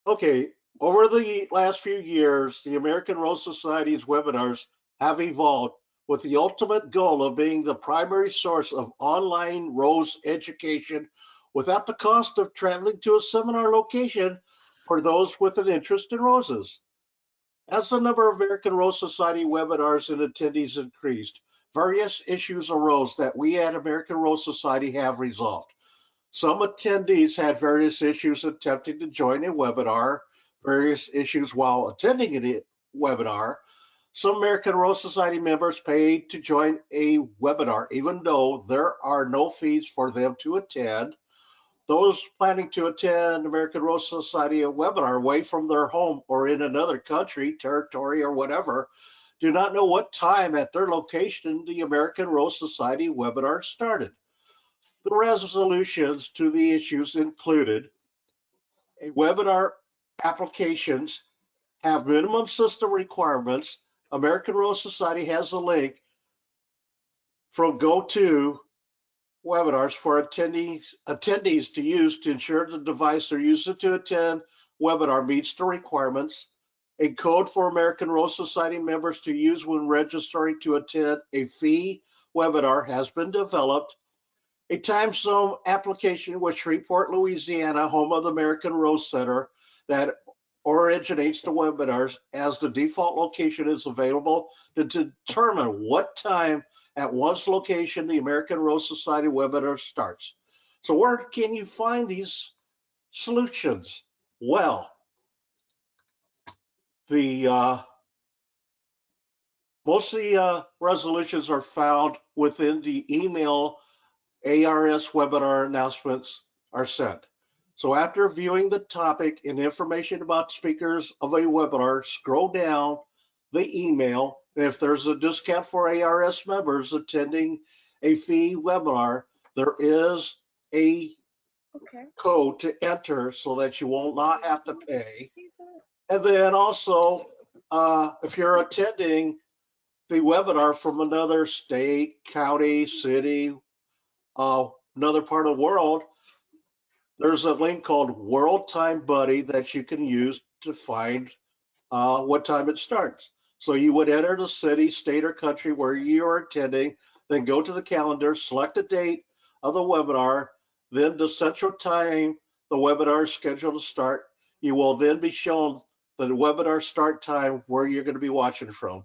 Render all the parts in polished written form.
Okay, over the last few years, the American Rose Society's webinars have evolved with the ultimate goal of being the primary source of online rose education without the cost of traveling to a seminar location for those with an interest in roses. As the number of American Rose Society webinars and attendees increased, various issues arose that we at American Rose Society have resolved. Some attendees had various issues attempting to join a webinar, various issues while attending a webinar. Some American Rose Society members paid to join a webinar, even though there are no fees for them to attend. Those planning to attend American Rose Society webinar away from their home or in another country, territory, or whatever, do not know what time at their location the American Rose Society webinar started. The resolutions to the issues included a webinar applications have minimum system requirements. American Rose Society has a link from GoTo webinars for attendees to use to ensure the device they're using to attend webinar meets the requirements. A code for American Rose Society members to use when registering to attend a fee webinar has been developed. A time zone application with Shreveport, Louisiana, home of the American Rose Center, that originates the webinars as the default location is available to determine what time at one's location the American Rose Society webinar starts. So where can you find these solutions? Well, the most of the resolutions are found within the email ARS webinar announcements are sent. So after viewing the topic and information about speakers of a webinar, scroll down the email, and if there's a discount for ARS members attending a fee webinar, there is a code to enter so that you will not have to pay. And then also, if you're attending the webinar from another state, county, city, another part of the world, there's a link called World Time Buddy that you can use to find what time it starts. So you would enter the city, state, or country where you are attending, then go to the calendar, select a date of the webinar, then the central time the webinar is scheduled to start. You will then be shown the webinar start time where you're going to be watching from.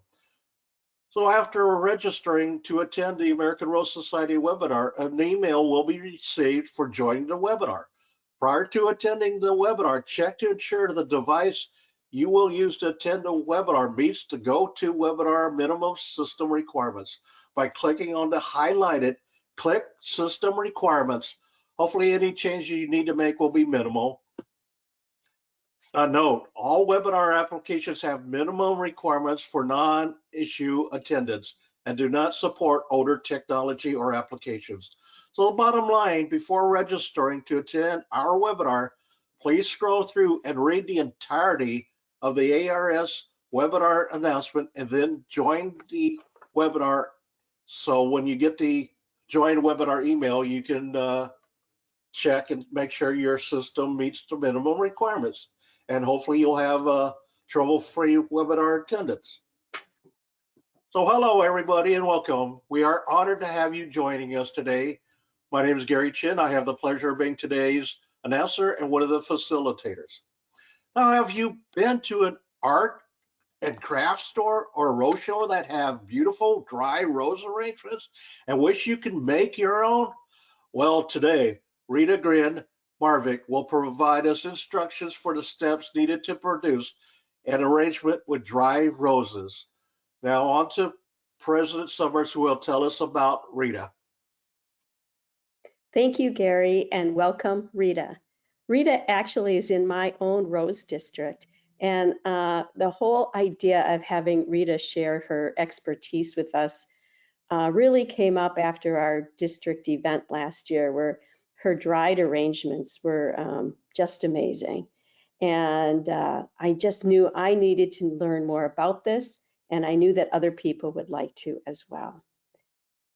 So after registering to attend the American Rose Society webinar, an email will be received for joining the webinar. Prior to attending the webinar, check to ensure the device you will use to attend the webinar meets the GoToWebinar minimum system requirements by clicking on the highlighted click system requirements. Hopefully any changes you need to make will be minimal. Note, all webinar applications have minimum requirements for non-issue attendance and do not support older technology or applications. So the bottom line, before registering to attend our webinar, please scroll through and read the entirety of the ARS webinar announcement and then join the webinar. So when you get the join webinar email, you can check and make sure your system meets the minimum requirements. And hopefully you'll have trouble-free webinar attendance. So hello, everybody, and welcome. We are honored to have you joining us today. My name is Gary Chin. I have the pleasure of being today's announcer and one of the facilitators. Now, have you been to an art and craft store or a rose show that have beautiful dry rose arrangements and wish you can make your own? Well, today, Rita Gindt-Marvig will provide us instructions for the steps needed to produce an arrangement with dry roses. Now on to President Summers, who will tell us about Rita. Thank you, Gary, and welcome, Rita. Rita actually is in my own rose district, and the whole idea of having Rita share her expertise with us really came up after our district event last year, where her dried arrangements were just amazing. And I just knew I needed to learn more about this, and I knew that other people would like to as well.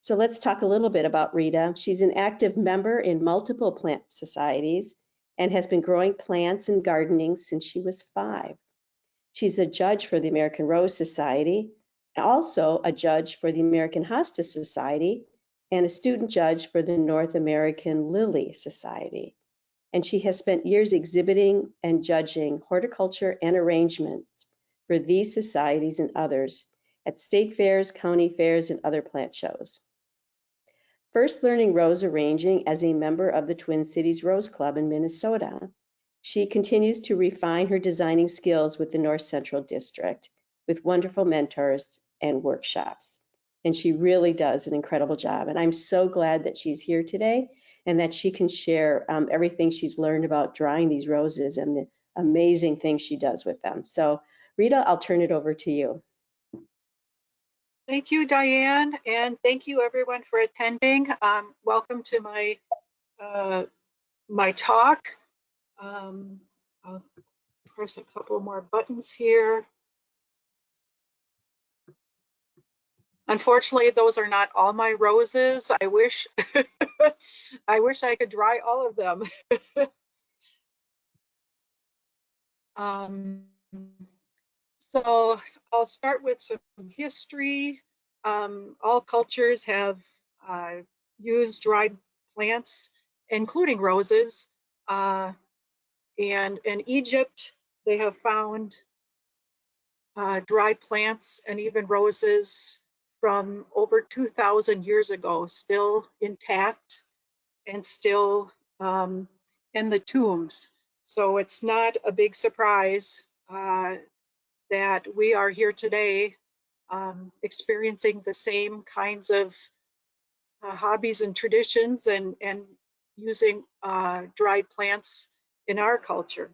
So let's talk a little bit about Rita. She's an active member in multiple plant societies, and has been growing plants and gardening since she was 5. She's a judge for the American Rose Society, also a judge for the American Hostas Society, and a student judge for the North American Lily Society. And she has spent years exhibiting and judging horticulture and arrangements for these societies and others at state fairs, county fairs, and other plant shows. First learning rose arranging as a member of the Twin Cities Rose Club in Minnesota, she continues to refine her designing skills with the North Central District with wonderful mentors and workshops. And she really does an incredible job. And I'm so glad that she's here today and that she can share everything she's learned about drying these roses and the amazing things she does with them. So Rita, I'll turn it over to you. Thank you, Diane, and thank you everyone for attending. Welcome to my my talk. I'll press a couple more buttons here. Unfortunately, those are not all my roses. I wish I wish I could dry all of them. So I'll start with some history. All cultures have used dried plants, including roses. And in Egypt, they have found dried plants and even roses from over 2,000 years ago, still intact and still in the tombs. So it's not a big surprise that we are here today experiencing the same kinds of hobbies and traditions and using dried plants in our culture.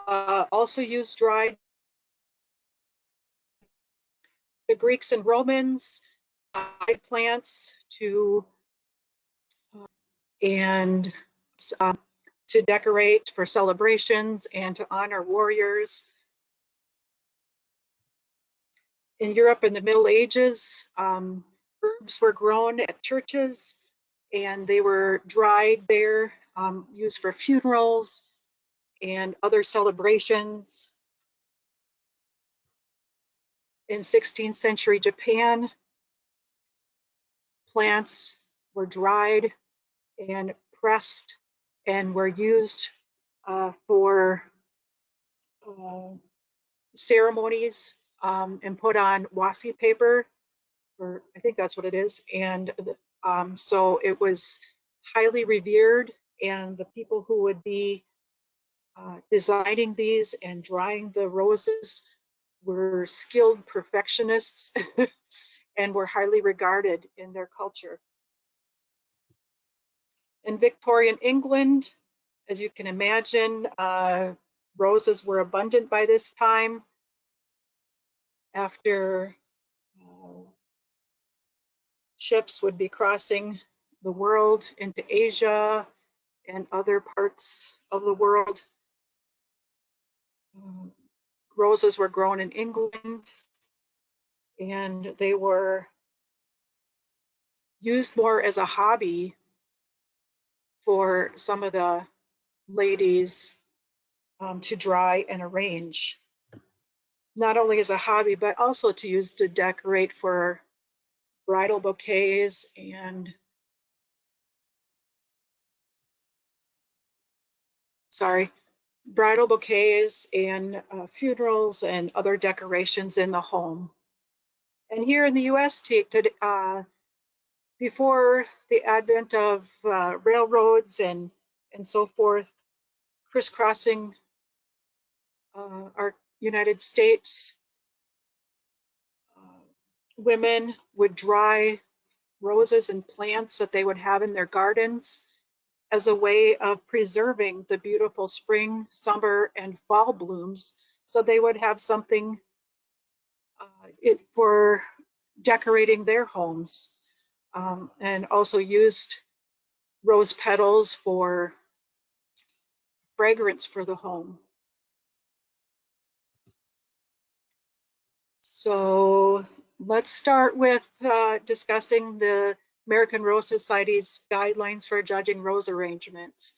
Also use dried. The Greeks and Romans dried plants to and to decorate for celebrations and to honor warriors. In Europe in the Middle Ages, herbs were grown at churches and they were dried there, used for funerals and other celebrations. In 16th century Japan, plants were dried and pressed and were used for ceremonies and put on wasi paper, or I think that's what it is. And so it was highly revered, and the people who would be designing these and drying the roses were skilled perfectionists and were highly regarded in their culture. In Victorian England, as you can imagine, roses were abundant by this time. After ships would be crossing the world into Asia and other parts of the world, roses were grown in England, and they were used more as a hobby for some of the ladies to dry and arrange, not only as a hobby, but also to use to decorate for bridal bouquets and bridal bouquets and funerals and other decorations in the home. And here in the US, before the advent of railroads and so forth, crisscrossing our United States, women would dry roses and plants that they would have in their gardens as a way of preserving the beautiful spring, summer, and fall blooms. So they would have something for decorating their homes, and also used rose petals for fragrance for the home. So Let's start with discussing the American Rose Society's guidelines for judging rose arrangements.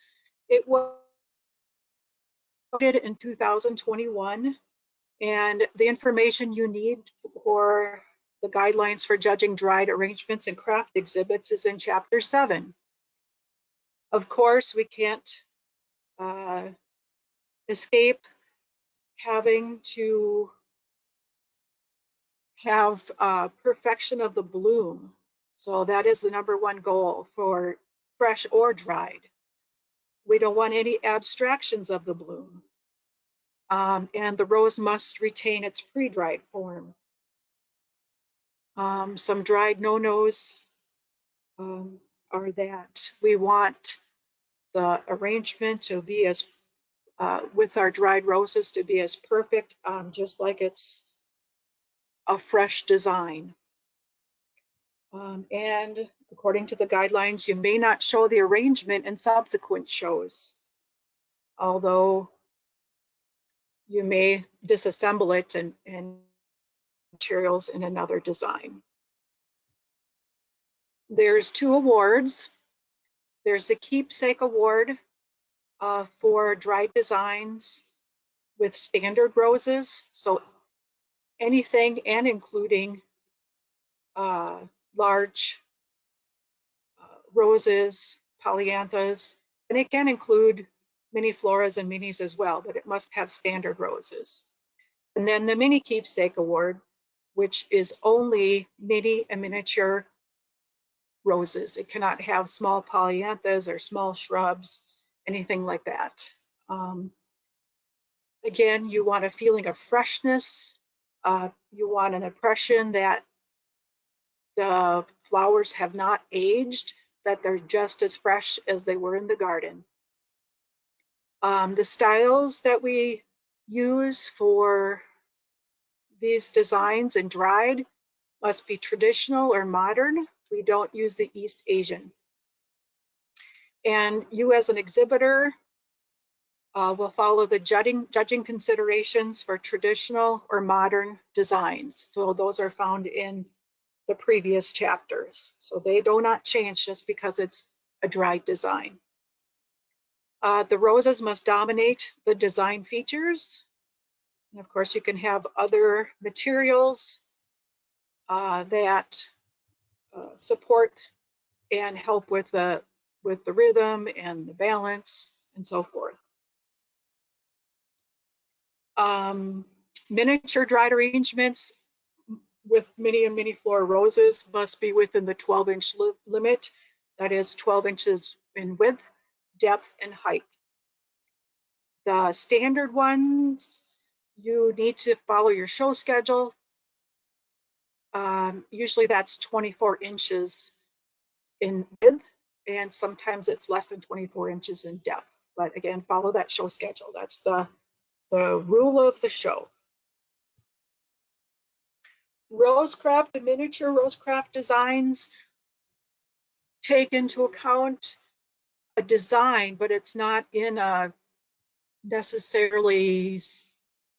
It was in 2021, and the information you need for the guidelines for judging dried arrangements and craft exhibits is in Chapter 7. Of course, we can't escape having to have perfection of the bloom. So that is the #1 goal for fresh or dried. We don't want any abstractions of the bloom. And the rose must retain its pre-dried form. Some dried no-nos are that we want the arrangement to be as, with our dried roses, to be as perfect, just like it's a fresh design. And according to the guidelines, you may not show the arrangement in subsequent shows, although you may disassemble it and materials in another design. There's 2 awards. There's the Keepsake Award for dried designs with standard roses, so anything and including large roses, polyanthas, and it can include mini floras and minis as well, but it must have standard roses. And then the Mini Keepsake Award, which is only mini and miniature roses. It cannot have small polyanthas or small shrubs, anything like that. Again, you want a feeling of freshness. You want an impression that the flowers have not aged, that they're just as fresh as they were in the garden. The styles that we use for these designs and dried must be traditional or modern. We don't use the East Asian. And you as an exhibitor will follow the judging considerations for traditional or modern designs. So those are found in the previous chapters. So they do not change just because it's a dried design. The roses must dominate the design features. And of course, you can have other materials that support and help with the rhythm and the balance and so forth. Miniature dried arrangements with mini and mini flora roses must be within the 12-inch limit. That is 12 inches in width, depth, and height. The standard ones, you need to follow your show schedule. Usually that's 24 inches in width, and sometimes it's less than 24 inches in depth. But again, follow that show schedule. That's the rule of the show. Rosecraft and miniature Rosecraft designs take into account a design, but it's not in a necessarily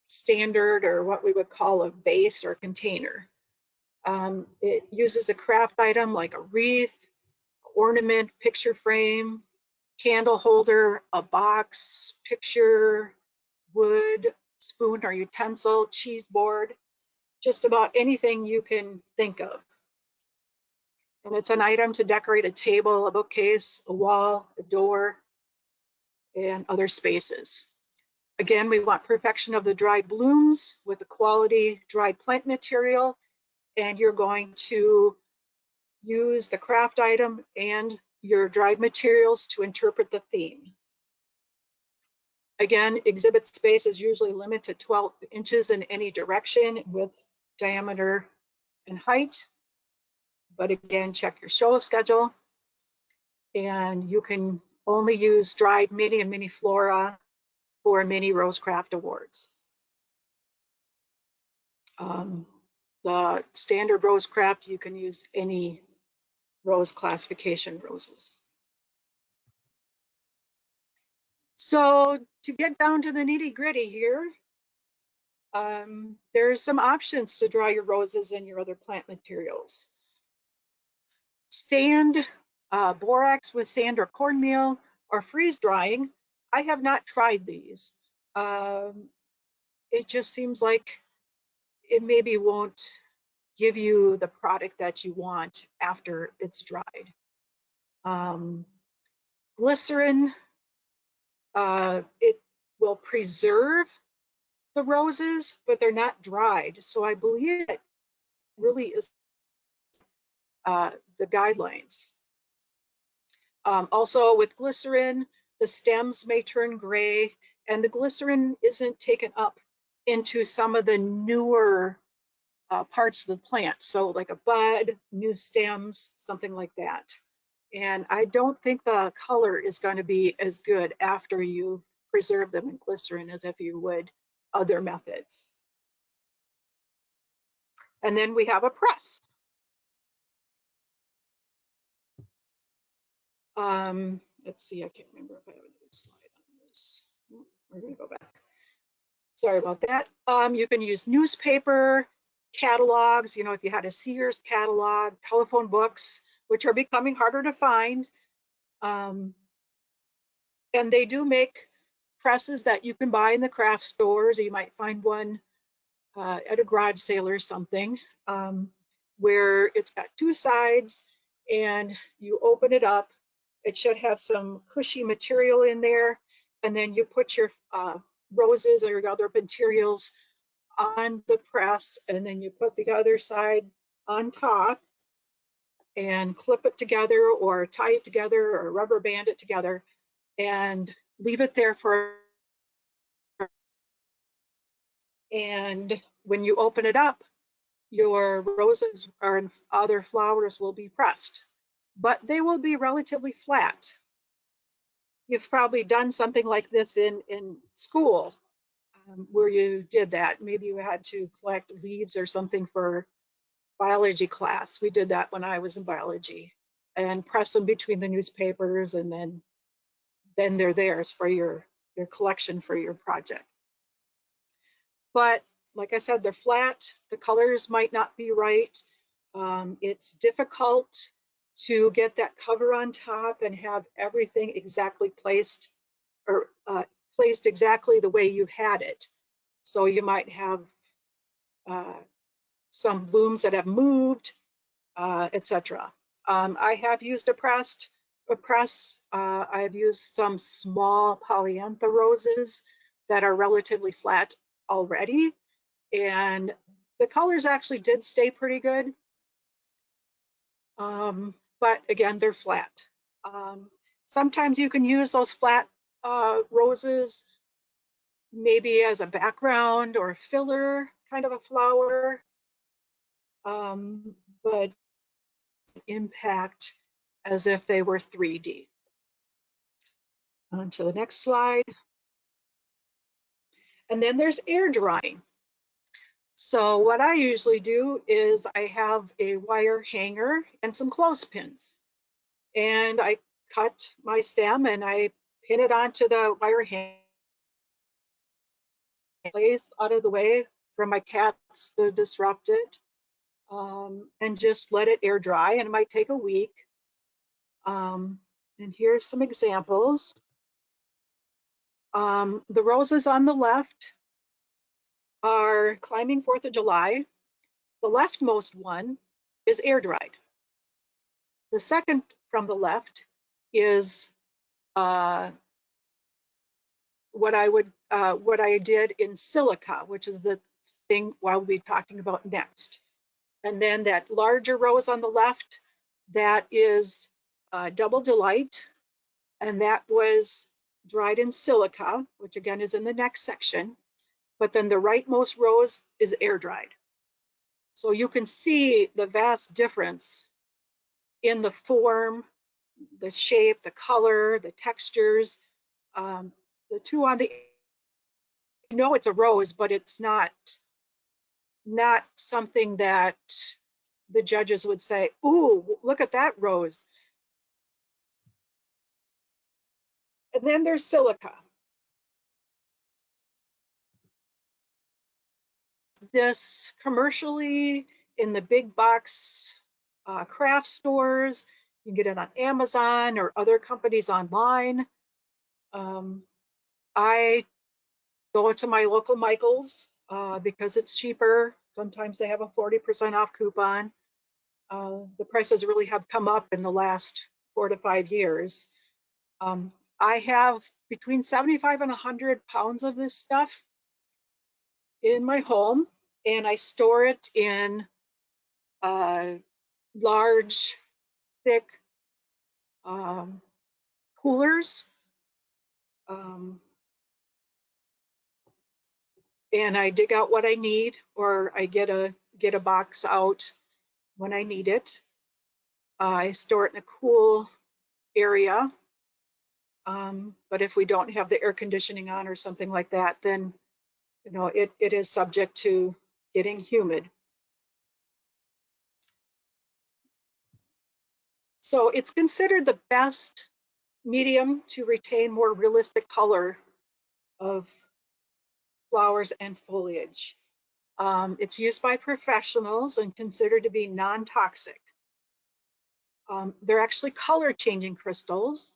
standard or what we would call a vase or container. It uses a craft item like a wreath, ornament, picture frame, candle holder, a box, picture, wood, spoon or utensil, cheese board, just about anything you can think of. And it's an item to decorate a table, a bookcase, a wall, a door, and other spaces. Again, we want perfection of the dried blooms with the quality dried plant material, and you're going to use the craft item and your dried materials to interpret the theme. Again, exhibit space is usually limited to 12 inches in any direction with diameter and height. But again, check your show schedule, and you can only use dried mini and mini flora for mini Rosecraft awards. The standard Rosecraft, you can use any rose classification roses. So to get down to the nitty gritty here, There's some options to dry your roses and your other plant materials. Sand, borax with sand or cornmeal, or freeze drying. I have not tried these. It just seems like it maybe won't give you the product that you want after it's dried. Glycerin, it will preserve the roses, but they're not dried. So I believe it really is the guidelines. Also with glycerin, the stems may turn gray, and the glycerin isn't taken up into some of the newer parts of the plant. So like a bud, new stems, something like that. And I don't think the color is going to be as good after you preserve them in glycerin as if you would other methods. And then we have a press. Let's see, I can't remember if I have a new slide on this. We're going to go back. Sorry about that. You can use newspaper, catalogs, you know, if you had a Sears catalog, telephone books, which are becoming harder to find. And they do make presses that you can buy in the craft stores. You might find one at a garage sale or something, where it's got two sides and you open it up. It should have some cushy material in there. And then you put your roses or your other materials on the press, and then you put the other side on top and clip it together or tie it together or rubber band it together and leave it there for, and when you open it up, your roses or other flowers will be pressed, but they will be relatively flat. You've probably done something like this in school, where you did that. Maybe you had to collect leaves or something for biology class. We did that when I was in biology, and press them between the newspapers, and then they're theirs for your collection for your project. But like I said, they're flat. The colors might not be right. It's difficult to get that cover on top and have everything exactly placed, or placed exactly the way you had it. So you might have some blooms that have moved, etc. I have used a press. I have used some small polyantha roses that are relatively flat already, and the colors actually did stay pretty good. But again, they're flat. Sometimes you can use those flat roses maybe as a background or a filler kind of a flower, but impact as if they were 3D. On to the next slide. And then there's air drying. So what I usually do is I have a wire hanger and some clothespins, and I cut my stem and I pin it onto the wire hanger, place out of the way for my cats to disrupt it, and just let it air dry, and it might take a week. And here's some examples. The roses on the left are climbing 4th of July. The leftmost one is air dried. The second from the left is what I did in silica, which is the thing I'll be talking about next. And then that larger rose on the left, that is Double Delight, and that was dried in silica, which again is in the next section. But then the rightmost rose is air dried. So you can see the vast difference in the form, the shape, the color, the textures. The two on the, you know, it's a rose, but it's not something that the judges would say, ooh, look at that rose. And then there's silica. this commercially in the big box craft stores. You can get it on Amazon or other companies online. I go to my local Michael's because it's cheaper. Sometimes they have a 40% off coupon. The prices really have come up in the last 4 to 5 years. I have between 75 and 100 pounds of this stuff in my home, and I store it in large, thick coolers. And I dig out what I need, or I get a box out when I need it. I store it in a cool area. But if we don't have the air conditioning on or something like that, then it is subject to getting humid. So it's considered the best medium to retain more realistic color of flowers and foliage. It's used by professionals and considered to be non-toxic. They're actually color changing crystals.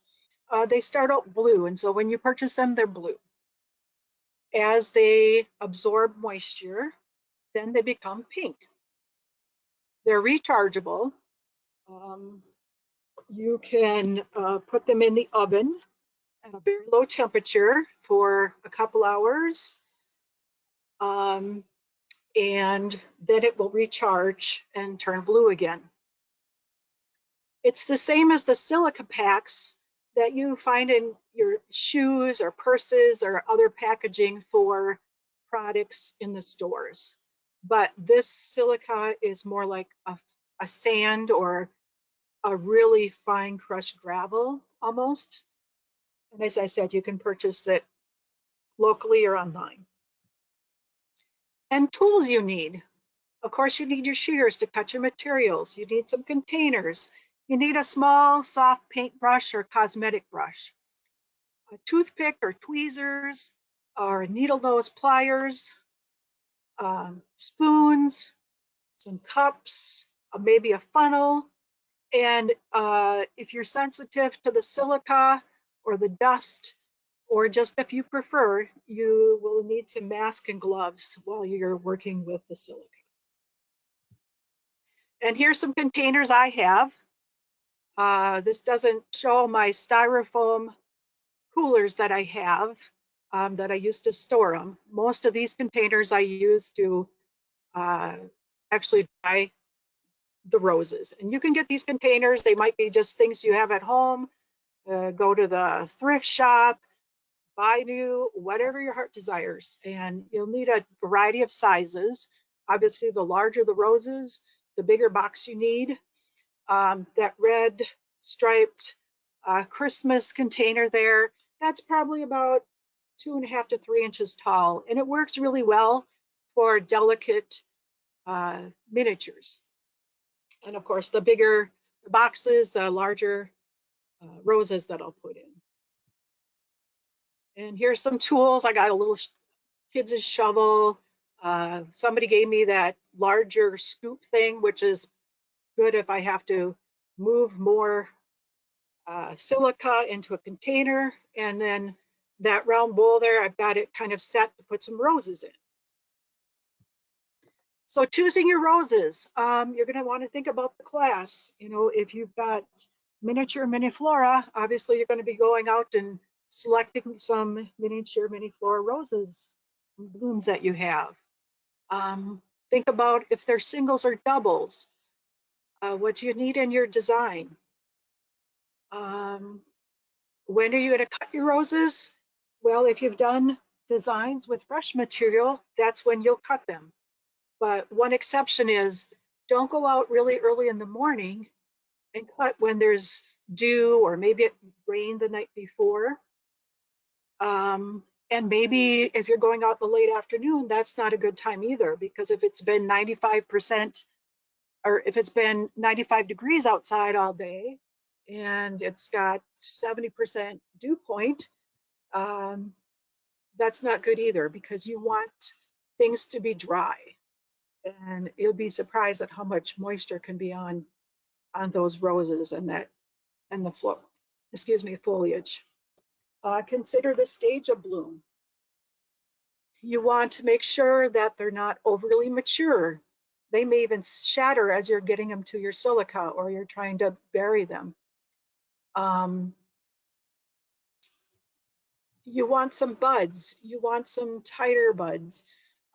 They start out blue, and so when you purchase them, they're blue. As they absorb moisture, then they become pink. They're rechargeable. You can put them in the oven at a very low temperature for a couple hours, and then it will recharge and turn blue again. It's the same as the silica packs that you find in your shoes or purses or other packaging for products in the stores. But this silica is more like a sand or a really fine crushed gravel almost. And as I said, you can purchase it locally or online. And tools you need. Of course, you need your shears to cut your materials. You need some containers. You need a small, soft paintbrush or cosmetic brush, a toothpick or tweezers, or needle nose pliers, spoons, some cups, maybe a funnel. And if you're sensitive to the silica or the dust, or just if you prefer, you will need some mask and gloves while you're working with the silica. And here's some containers I have. This doesn't show my styrofoam coolers that I have that I used to store them. Most of these containers I use to actually dry the roses. And you can get these containers. They might be just things you have at home. Go to the thrift shop, buy new, whatever your heart desires. And you'll need a variety of sizes. Obviously, the larger the roses, the bigger box you need. That red striped Christmas container there, that's probably about 2.5 to 3 inches tall, and it works really well for delicate miniatures. And of course, the bigger the boxes, the larger roses that I'll put in. And here's some tools. I got a little kid's shovel. Somebody gave me that larger scoop thing, which is good if I have to move more silica into a container. And then that round bowl there, I've got it kind of set to put some roses in. So choosing your roses, you're going to want to think about the class. If you've got miniature miniflora, obviously you're going to be going out and selecting some miniature miniflora roses and blooms that you have. Think about if they're singles or doubles. What do you need in your design? When are you going to cut your roses? Well, if you've done designs with fresh material, that's when you'll cut them. But one exception is don't go out really early in the morning and cut when there's dew or maybe it rained the night before. And maybe if you're going out in the late afternoon, that's not a good time either, because if it's been 95% or if it's been 95 degrees outside all day and it's got 70% dew point, that's not good either, because you want things to be dry. and you'll be surprised at how much moisture can be on those roses and the foliage. Consider the stage of bloom. You want to make sure that they're not overly mature. They may even shatter as you're getting them to your silica or you're trying to bury them. You want some buds. You want some tighter buds.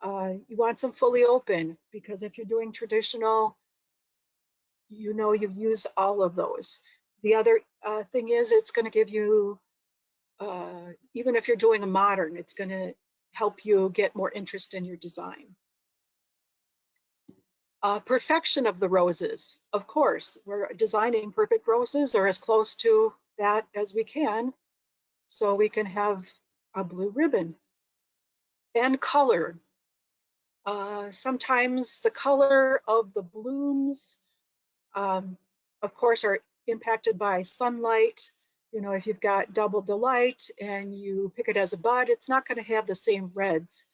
You want some fully open, because if you're doing traditional, you use all of those. The other thing is, it's going to give you, even if you're doing a modern, it's going to help you get more interest in your design. Perfection of the roses. Of course, we're designing perfect roses, or as close to that as we can, so we can have a blue ribbon. And color. Sometimes the color of the blooms, of course, are impacted by sunlight. If you've got double delight and you pick it as a bud, it's not going to have the same reds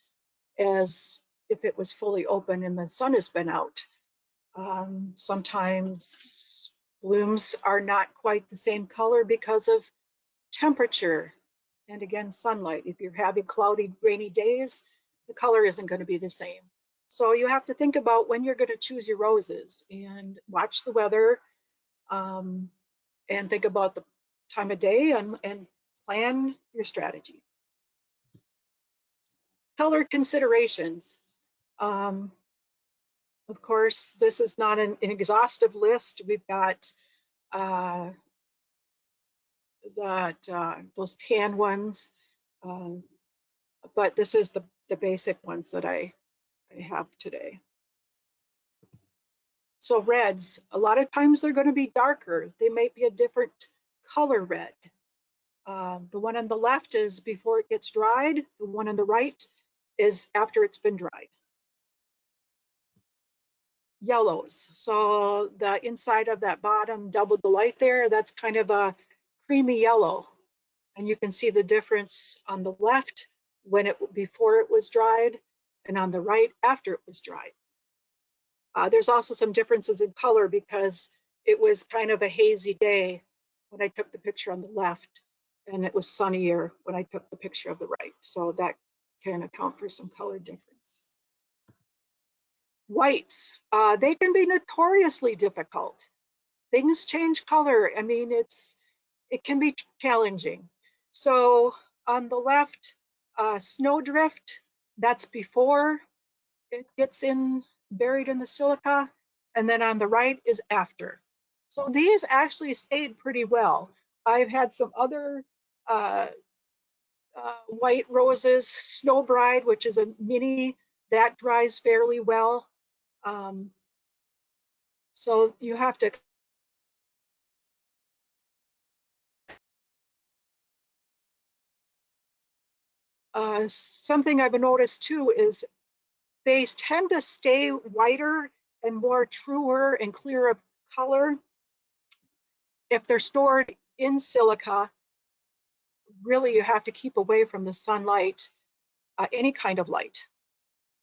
as if it was fully open and the sun has been out. Sometimes blooms are not quite the same color because of temperature and, again, sunlight. If you're having cloudy, rainy days, the color isn't going to be the same. So you have to think about when you're going to choose your roses and watch the weather, and think about the time of day and plan your strategy. Color considerations. Of course, this is not an exhaustive list. We've got those tan ones, but this is the basic ones that I have today. So reds, a lot of times they're going to be darker. They might be a different color red. The one on the left is before it gets dried. The one on the right is after it's been dried. Yellows, so the inside of that bottom double delight there, that's kind of a creamy yellow. And you can see the difference on the left before it was dried, and on the right after it was dried. There's also some differences in color because it was kind of a hazy day when I took the picture on the left, and it was sunnier when I took the picture of the right. So that can account for some color difference. Whites, they can be notoriously difficult. Things change color. I mean, it can be challenging. So on the left, snowdrift, that's before it gets buried in the silica, and then on the right is after. So these actually stayed pretty well. I've had some other white roses, Snow Bride, which is a mini, that dries fairly well. So you have to something I've noticed too is they tend to stay whiter and more truer and clearer of color if they're stored in silica. Really, you have to keep away from the sunlight, any kind of light.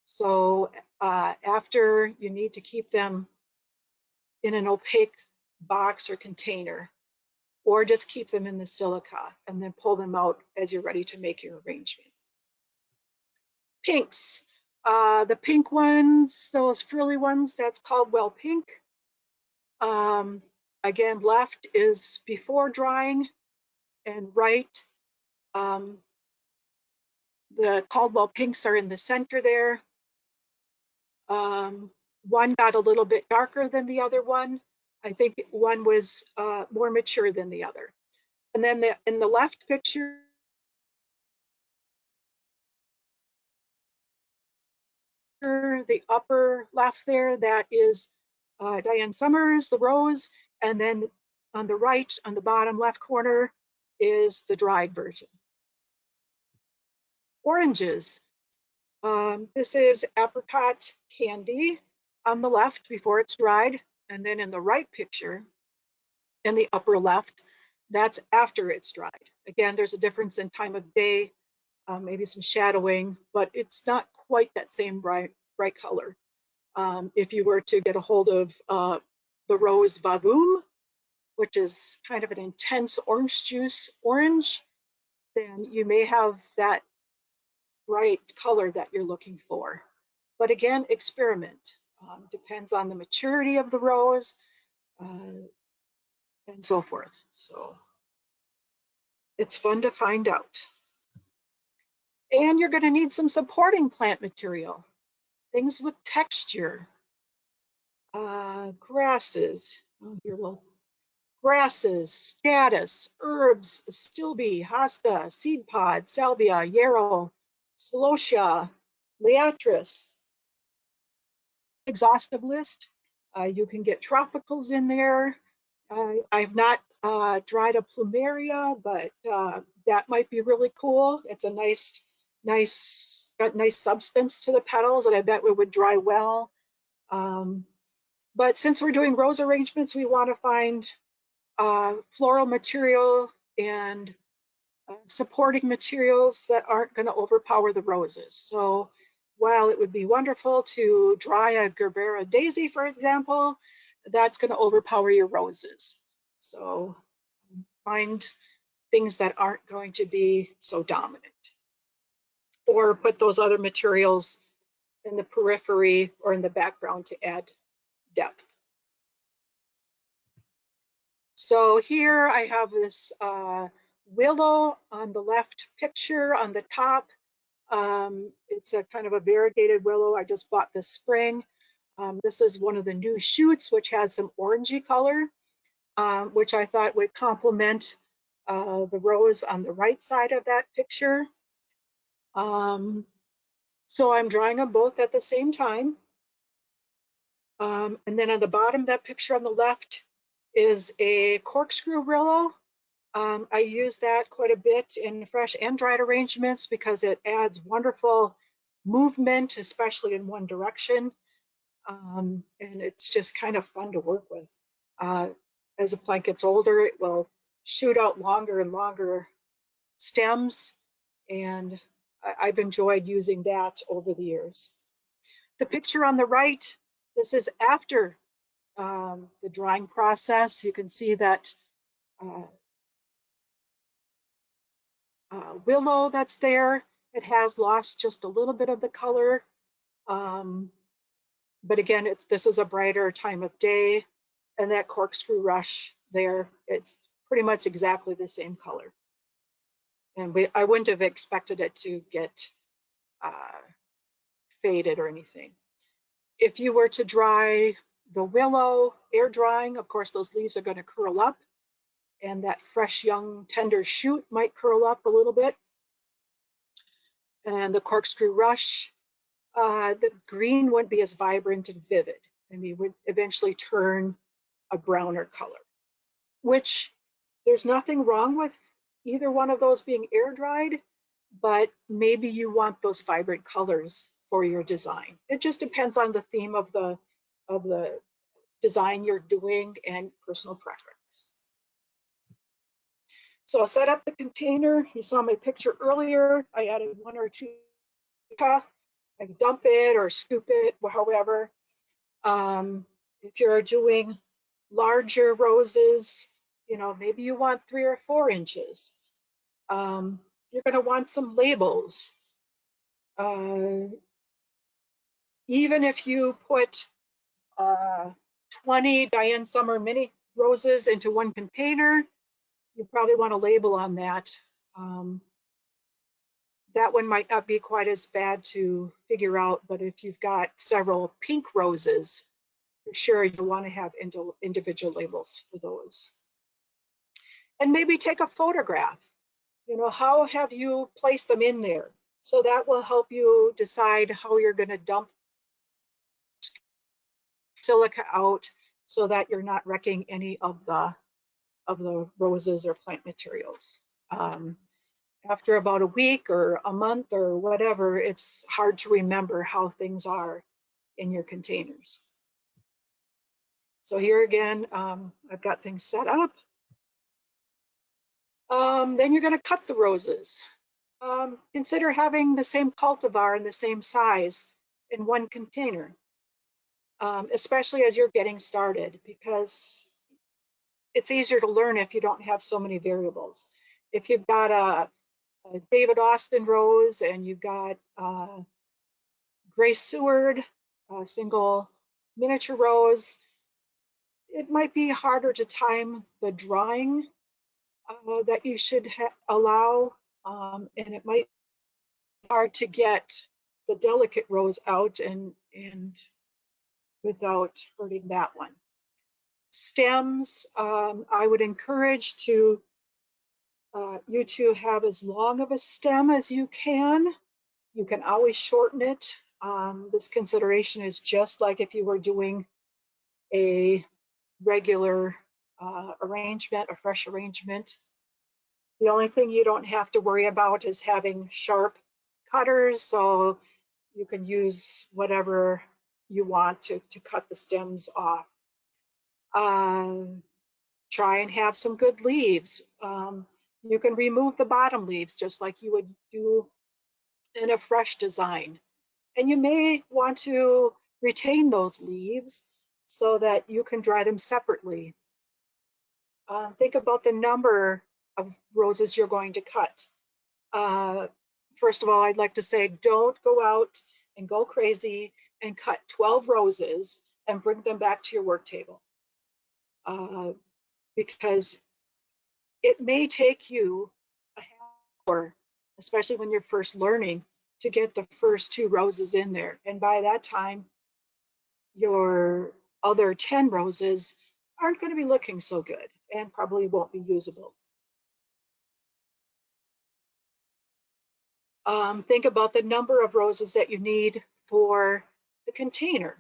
So after, you need to keep them in an opaque box or container, or just keep them in the silica and then pull them out as you're ready to make your arrangement. Pinks. The pink ones, those frilly ones, that's Caldwell pink. Again, left is before drying, and right, the Caldwell pinks are in the center there. One got a little bit darker than the other one. I think one was more mature than the other. And then in the left picture, the upper left there, that is Diane Summers, the rose, and then on the right, on the bottom left corner, is the dried version. Oranges. This is apricot candy on the left before it's dried, and then in the right picture, in the upper left, that's after it's dried. Again, there's a difference in time of day, maybe some shadowing, but it's not quite that same bright color. If you were to get a hold of the rose Vavoom, which is kind of an intense orange juice orange, then you may have that bright color that you're looking for. But again, experiment. Depends on the maturity of the rose and so forth. So it's fun to find out. And you're going to need some supporting plant material, things with texture, grasses, grasses, statice, herbs, stilbe, hosta, seed pod, salvia, yarrow, celosia, liatris. Exhaustive list. You can get tropicals in there. I've not dried a plumeria, but that might be really cool. It's a got nice substance to the petals, and I bet it would dry well. But since we're doing rose arrangements, we want to find floral material and supporting materials that aren't going to overpower the roses. So while it would be wonderful to dry a Gerbera daisy, for example, that's going to overpower your roses. So find things that aren't going to be so dominant. Or put those other materials in the periphery or in the background to add depth. So here I have this willow on the left picture on the top. It's a kind of a variegated willow I just bought this spring. This is one of the new shoots, which has some orangey color, which I thought would complement the rose on the right side of that picture. So I'm drying them both at the same time. And then on the bottom, that picture on the left is a corkscrew willow. I use that quite a bit in fresh and dried arrangements because it adds wonderful movement, especially in one direction. And it's just kind of fun to work with. As a plant gets older, it will shoot out longer and longer stems, and I've enjoyed using that over the years. The picture on the right, this is after the drying process. You can see that willow that's there. It has lost just a little bit of the color. But again, this is a brighter time of day, and that corkscrew rush there, it's pretty much exactly the same color. And I wouldn't have expected it to get faded or anything. If you were to dry the willow, air drying, of course, those leaves are going to curl up, and that fresh, young, tender shoot might curl up a little bit. And the corkscrew rush, the green wouldn't be as vibrant and vivid. I mean, would eventually turn a browner color, which there's nothing wrong with either one of those being air dried, but maybe you want those vibrant colors for your design. It just depends on the theme of the design you're doing and personal preference. So I'll set up the container. You saw my picture earlier. I added 1 or 2. I can dump it or scoop it, however. If you're doing larger roses, you know, maybe you want 3 or 4 inches. You're going to want some labels. Even if you put 20 Diane Summer mini roses into one container, you probably want a label on that. That one might not be quite as bad to figure out, but if you've got several pink roses, for sure you want to have individual labels for those. And maybe take a photograph. You know, how have you placed them in there? So that will help you decide how you're going to dump silica out so that you're not wrecking any of the roses or plant materials. After about a week or a month or whatever, it's hard to remember how things are in your containers. So here again, I've got things set up. Then you're going to cut the roses. Consider having the same cultivar and the same size in one container. especially as you're getting started, because it's easier to learn if you don't have so many variables. If you've got a David Austin rose and you've got Gray Seward, a single miniature rose, it might be harder to time the drawing that you should allow, and it might be hard to get the delicate rose out and without hurting that one. Stems, I would encourage you to have as long of a stem as you can. You can always shorten it. This consideration is just like if you were doing a regular arrangement, a fresh arrangement. The only thing you don't have to worry about is having sharp cutters, so you can use whatever you want to cut the stems off. Try and have some good leaves. You can remove the bottom leaves just like you would do in a fresh design. And you may want to retain those leaves so that you can dry them separately. Think about the number of roses you're going to cut. First of all, I'd like to say don't go out and go crazy and cut 12 roses and bring them back to your work table. Because it may take you a half hour, especially when you're first learning, to get the first 2 roses in there. And by that time, your other 10 roses aren't going to be looking so good and probably won't be usable. Think about the number of roses that you need for the container.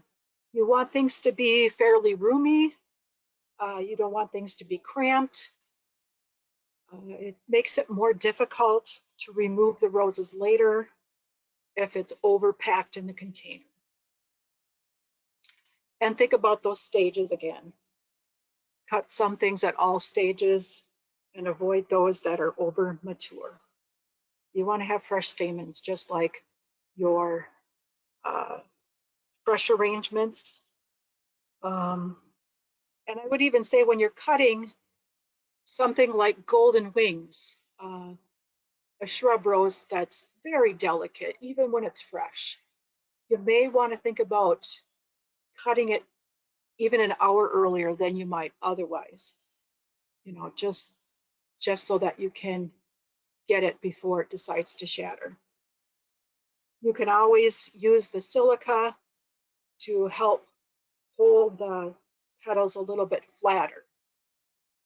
You want things to be fairly roomy. You don't want things to be cramped. It makes it more difficult to remove the roses later if it's overpacked in the container. And think about those stages again. Cut some things at all stages and avoid those that are over mature. You want to have fresh stamens, just like your fresh arrangements. And I would even say when you're cutting something like golden wings, a shrub rose that's very delicate, even when it's fresh, you may want to think about cutting it even an hour earlier than you might otherwise, just so that you can get it before it decides to shatter. You can always use the silica to help hold the petals a little bit flatter.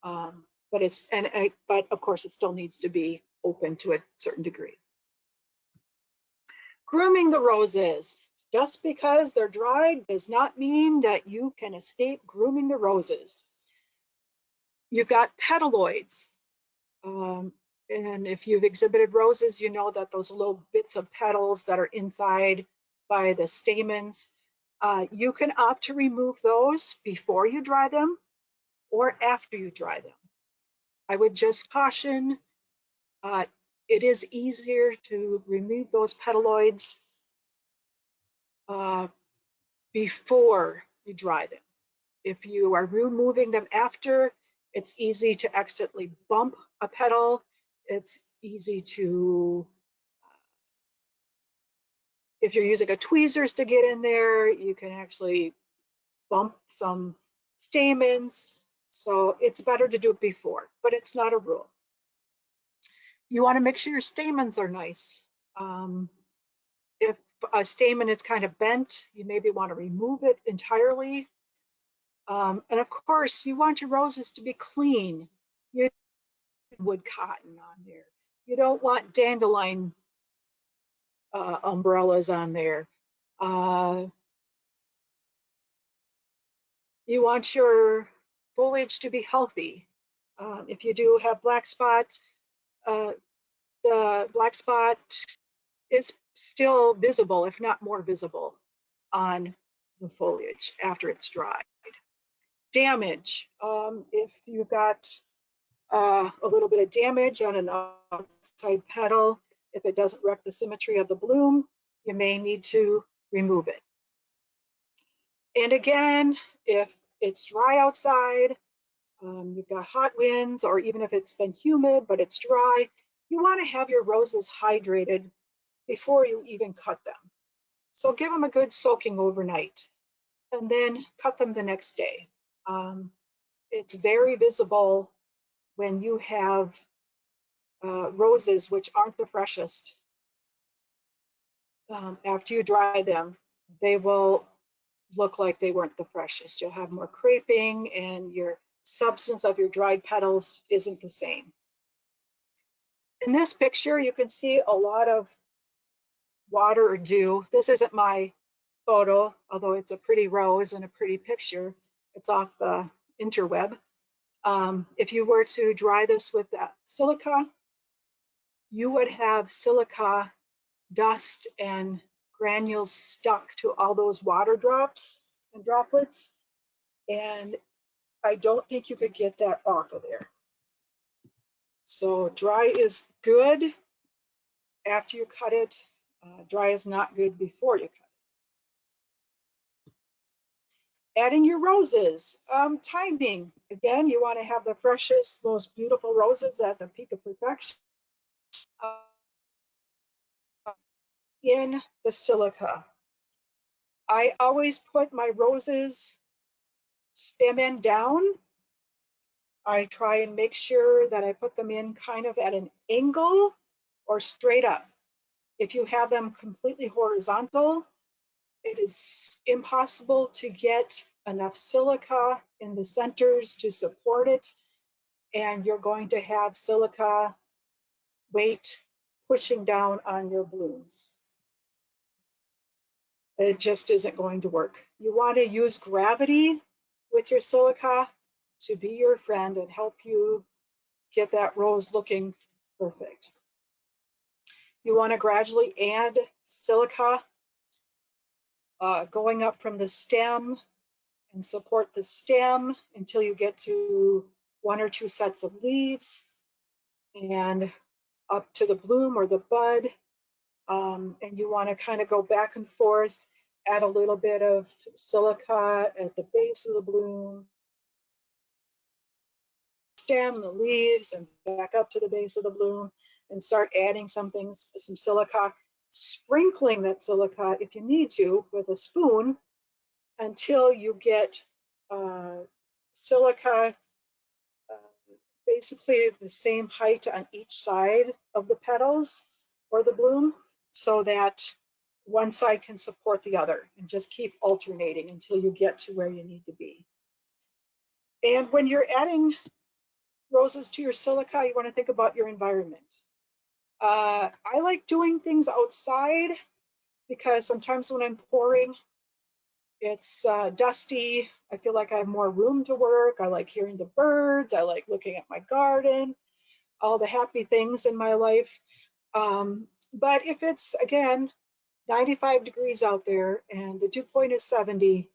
But of course it still needs to be open to a certain degree. Grooming the roses. Just because they're dried does not mean that you can escape grooming the roses. You've got petaloids. And if you've exhibited roses, you know that those little bits of petals that are inside by the stamens, you can opt to remove those before you dry them or after you dry them. I would just caution, it is easier to remove those petaloids before you dry them. If you are removing them after, it's easy to accidentally bump a petal. It's easy to, if you're using a tweezers to get in there, you can actually bump some stamens. So it's better to do it before, but it's not a rule. You want to make sure your stamens are nice. If a stamen is kind of bent, you maybe want to remove it entirely. And of course, you want your roses to be clean. You don't want wood cotton on there. You don't want dandelion umbrellas on there. You want your foliage to be healthy. If you do have black spots, the black spot is still visible, if not more visible, on the foliage after it's dried. Damage. If you've got a little bit of damage on an outside petal, if it doesn't wreck the symmetry of the bloom, you may need to remove it. And again, if it's dry outside, you've got hot winds, or even if it's been humid but it's dry, you want to have your roses hydrated before you even cut them. So give them a good soaking overnight and then cut them the next day. It's very visible when you have roses which aren't the freshest. After you dry them, they will look like they weren't the freshest. You'll have more creping and your substance of your dried petals isn't the same. In this picture, you can see a lot of water or dew. This isn't my photo, although it's a pretty rose and a pretty picture. It's off the interweb. If you were to dry this with that silica, you would have silica dust and granules stuck to all those water drops and droplets. And I don't think you could get that off of there. So dry is good after you cut it. Dry is not good before you cut it. Adding your roses. Timing. Again, you want to have the freshest, most beautiful roses at the peak of perfection in the silica. I always put my roses stem end down. I try and make sure that I put them in kind of at an angle or straight up. If you have them completely horizontal, it is impossible to get enough silica in the centers to support it, and you're going to have silica weight pushing down on your blooms. It just isn't going to work. You want to use gravity with your silica to be your friend and help you get that rose looking perfect. You want to gradually add silica going up from the stem and support the stem until you get to 1 or 2 sets of leaves and up to the bloom or the bud. And you want to kind of go back and forth, add a little bit of silica at the base of the bloom, stem, the leaves, and back up to the base of the bloom, and start adding some silica, sprinkling that silica if you need to with a spoon until you get silica basically the same height on each side of the petals or the bloom, so that one side can support the other, and just keep alternating until you get to where you need to be. And when you're adding roses to your silica, you want to think about your environment. I like doing things outside because sometimes when I'm pouring, it's dusty. I feel like I have more room to work. I like hearing the birds. I like looking at my garden, all the happy things in my life. But if it's, again, 95 degrees out there and the dew point is 70,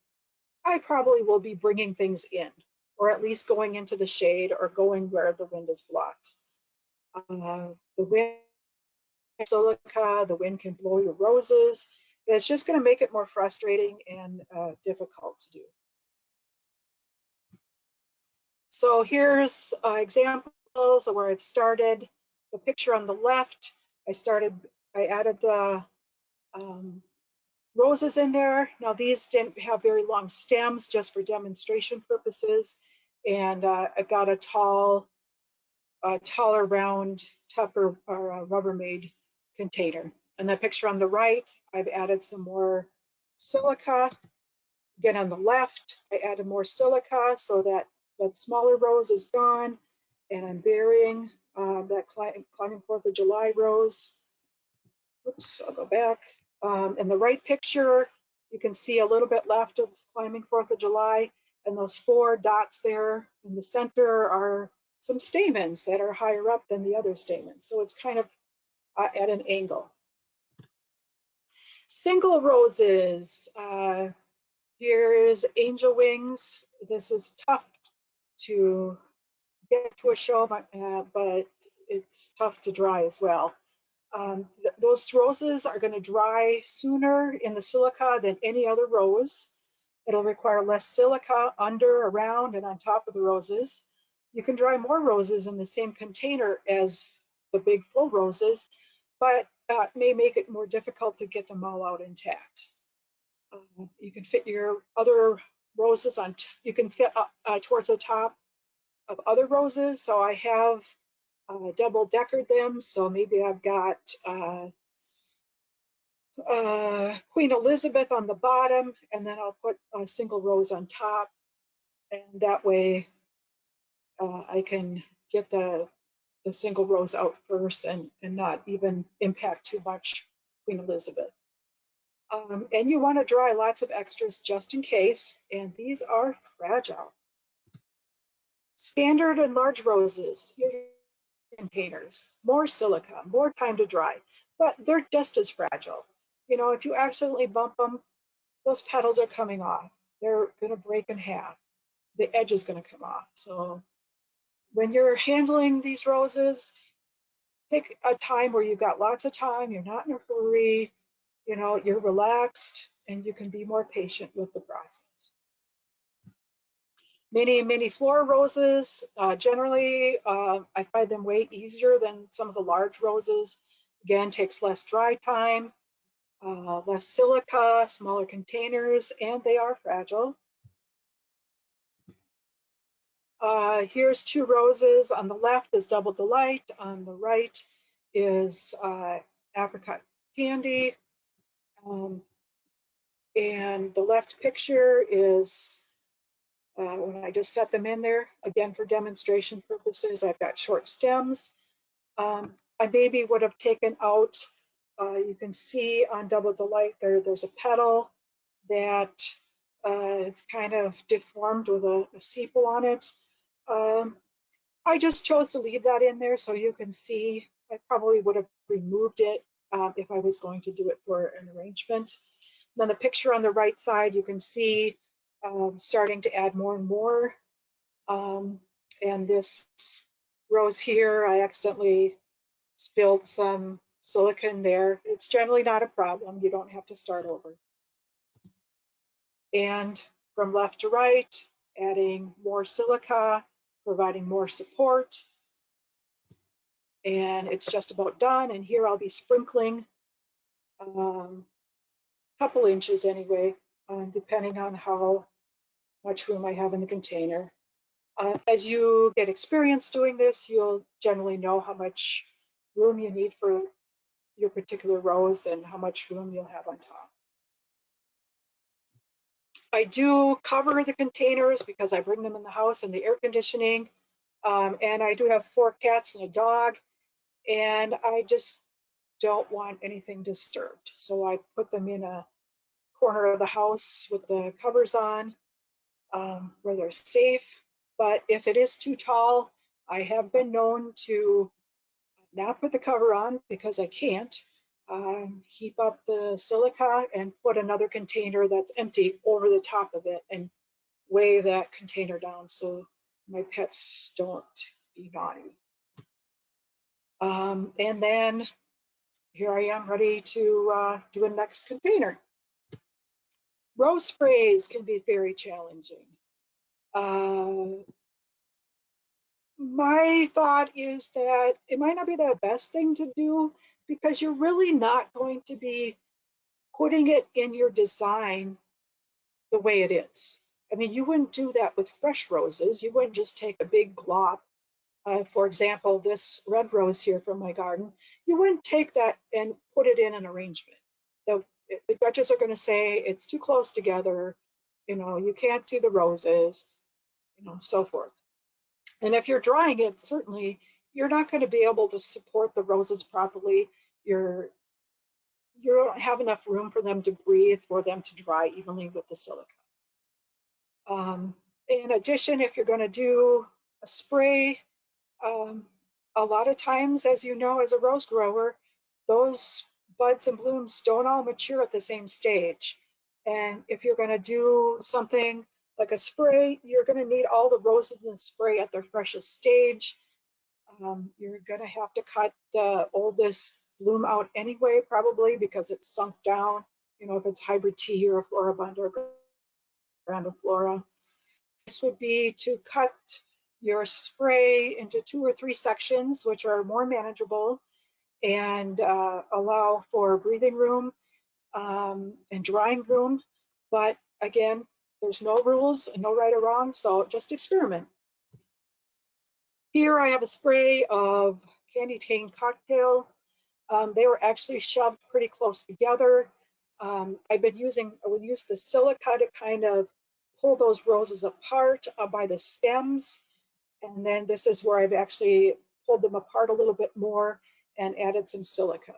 I probably will be bringing things in, or at least going into the shade or going where the wind is blocked. The wind, silica, the wind can blow your roses. It's just going to make it more frustrating and difficult to do. So here's examples of where I've started. The picture on the left, I added the roses in there. Now these didn't have very long stems, just for demonstration purposes. And I've got a taller round Tupper or Rubbermaid container. And the picture on the right, I've added some more silica. Again, on the left, I added more silica so that that smaller rose is gone, and I'm burying that climbing 4th of July rose. Oops, I'll go back. In the right picture, you can see a little bit left of climbing 4th of July, and those 4 dots there in the center are some stamens that are higher up than the other stamens. So it's kind of at an angle. Single roses. Here's angel wings. This is tough to get to a show, but it's tough to dry as well. Those roses are going to dry sooner in the silica than any other rose. It'll require less silica under, around, and on top of the roses. You can dry more roses in the same container as the big full roses, but it may make it more difficult to get them all out intact. You can fit your other roses on, you can fit towards the top of other roses. So I have double decored them. So maybe I've got Queen Elizabeth on the bottom, and then I'll put a single rose on top. And that way I can get the single rose out first and not even impact too much Queen Elizabeth. And you want to dry lots of extras just in case, and these are fragile. Standard and large roses, your containers, more silica, more time to dry, but they're just as fragile. You know, if you accidentally bump them, those petals are coming off. They're going to break in half. The edge is going to come off. So when you're handling these roses, pick a time where you've got lots of time, you're not in a hurry, you know, you're relaxed, and you can be more patient with the process. Mini flora roses, generally, I find them way easier than some of the large roses. Again, takes less dry time, less silica, smaller containers, and they are fragile. Here's two roses. On the left is Double Delight. On the right is Apricot Candy. And the left picture is when I just set them in there, again, for demonstration purposes. I've got short stems. I maybe would have taken out, you can see on Double Delight there's a petal that is kind of deformed with a sepal on it. I just chose to leave that in there so you can see. I probably would have removed it if I was going to do it for an arrangement. Then the picture on the right side, you can see starting to add more and more. And this rose here, I accidentally spilled some silicone there. It's generally not a problem. You don't have to start over. And from left to right, adding more silica, providing more support. And it's just about done. And here I'll be sprinkling a couple inches anyway, depending on how much room I have in the container. As you get experience doing this, you'll generally know how much room you need for your particular rose and how much room you'll have on top. I do cover the containers because I bring them in the house and the air conditioning. And I do have 4 cats and a dog, and I just don't want anything disturbed. So I put them in a corner of the house with the covers on where they're safe. But if it is too tall, I have been known to not put the cover on because I can't. Heap up the silica and put another container that's empty over the top of it and weigh that container down so my pets don't be naughty. And then here I am ready to do a next container. Rose sprays can be very challenging. My thought is that it might not be the best thing to do because you're really not going to be putting it in your design the way it is. I mean, you wouldn't do that with fresh roses. You wouldn't just take a big glop. For example, this red rose here from my garden, you wouldn't take that and put it in an arrangement. The judges are going to say it's too close together, you know, you can't see the roses, you know, so forth. And if you're drying it, certainly you're not going to be able to support the roses properly. You don't have enough room for them to breathe, for them to dry evenly with the silica. In addition, if you're going to do a spray, a lot of times, as you know, as a rose grower, those buds and blooms don't all mature at the same stage. And if you're going to do something like a spray, you're going to need all the roses in the spray at their freshest stage. You're going to have to cut the oldest bloom out anyway, probably because it's sunk down. You know, if it's hybrid tea or a floribunda, grandiflora. This would be to cut your spray into 2 or 3 sections, which are more manageable and allow for breathing room and drying room. But again, there's no rules and no right or wrong, so just experiment. Here I have a spray of candy cane cocktail. They were actually shoved pretty close together. I would use the silica to kind of pull those roses apart by the stems. And then this is where I've actually pulled them apart a little bit more and added some silica.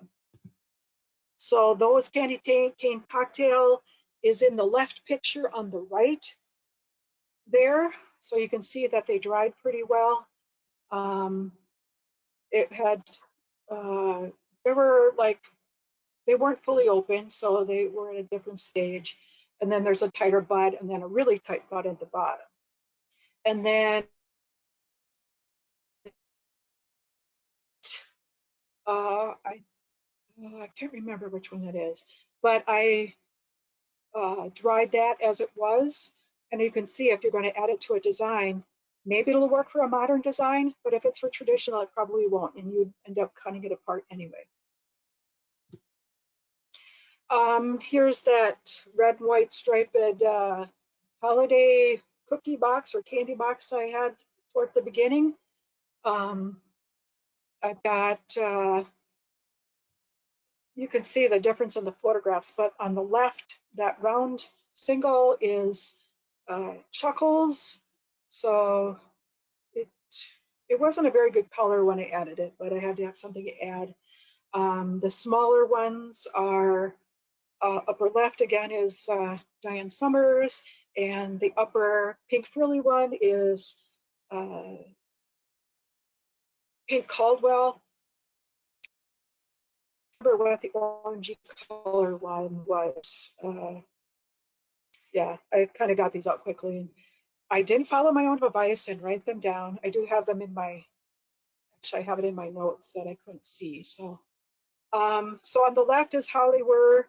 So those candy cane cocktail is in the left picture on the right there. So you can see that they dried pretty well. It had, they weren't fully open, so they were at a different stage. And then there's a tighter bud and then a really tight bud at the bottom. And then I can't remember which one that is, but I dried that as it was. And you can see if you're going to add it to a design, maybe it'll work for a modern design, but if it's for traditional, it probably won't, and you'd end up cutting it apart anyway. Here's that red and white striped holiday cookie box or candy box I had toward the beginning. I've got, you can see the difference in the photographs, but on the left, that round single is Chuckles. So it wasn't a very good color when I added it, but I had to have something to add. The smaller ones are upper left again is Diane Summers, and the upper pink frilly one is Pink Caldwell. I remember what the orangey color one was. Yeah, I kind of got these out quickly. And I didn't follow my own advice and write them down. I do have them in my, actually I have it in my notes that I couldn't see. So, so on the left is how they were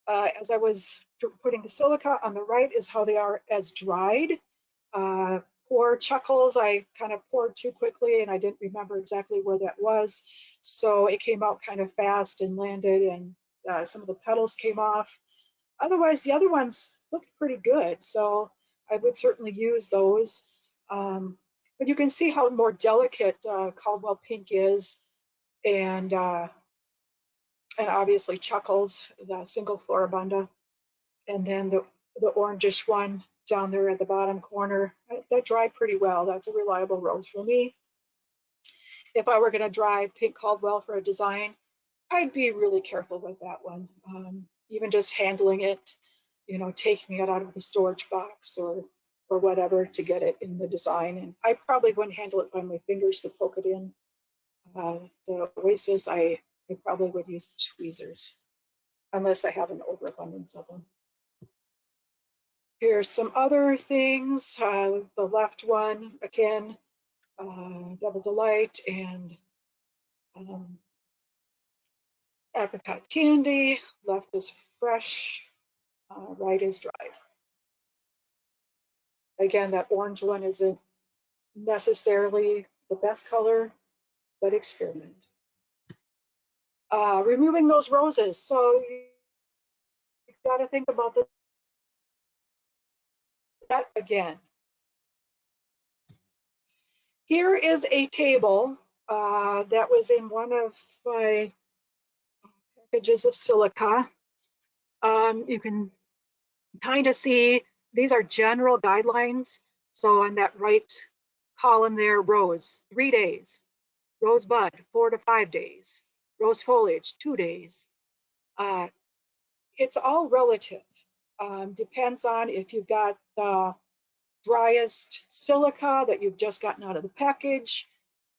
as I was putting the silica. On the right is how they are as dried. Pour Chuckles, I kind of poured too quickly and I didn't remember exactly where that was. So it came out kind of fast and landed, and some of the petals came off. Otherwise, the other ones looked pretty good. So I would certainly use those. But you can see how more delicate Caldwell Pink is, and obviously Chuckles, the single floribunda, and then the orangish one down there at the bottom corner, that dried pretty well. That's a reliable rose for me. If I were going to dry Pink Caldwell for a design, I'd be really careful with that one. Even just handling it, you know, taking it out of the storage box or whatever to get it in the design. And I probably wouldn't handle it by my fingers to poke it in. The Oasis, I probably would use the tweezers, unless I have an overabundance of them. Here's some other things. The left one, again, Double Delight and apricot candy. Left is fresh, right is dried. Again, that orange one isn't necessarily the best color, but experiment. Removing those roses. So you've got to think about that again. Here is a table that was in one of my packages of silica. You can kind of see these are general guidelines. So on that right column there, rose, 3 days. Rose bud, 4 to 5 days. Rose foliage, 2 days. It's all relative. Depends on if you've got the driest silica that you've just gotten out of the package.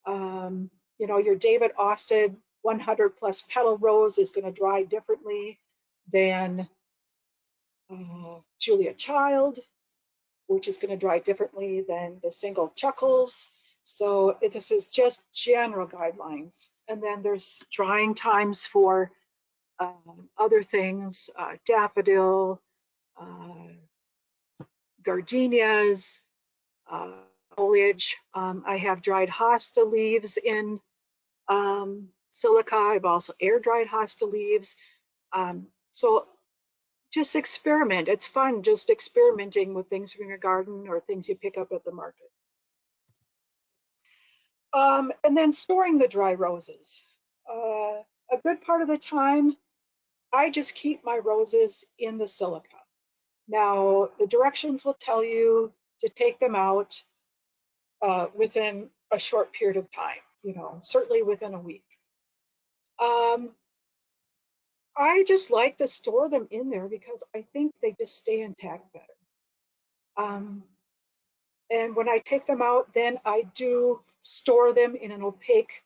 You know, your David Austin 100 plus petal rose is going to dry differently than Julia Child, which is going to dry differently than the single Chuckles. So this is just general guidelines. And then there's drying times for other things, daffodil, gardenias, foliage. I have dried hosta leaves in silica. I've also air dried hosta leaves. So just experiment. It's fun just experimenting with things from your garden or things you pick up at the market. And then storing the dry roses. A good part of the time, I just keep my roses in the silica. Now, the directions will tell you to take them out within a short period of time, certainly within a week. I just like to store them in there because I think they just stay intact better. And when I take them out, then I do store them in an opaque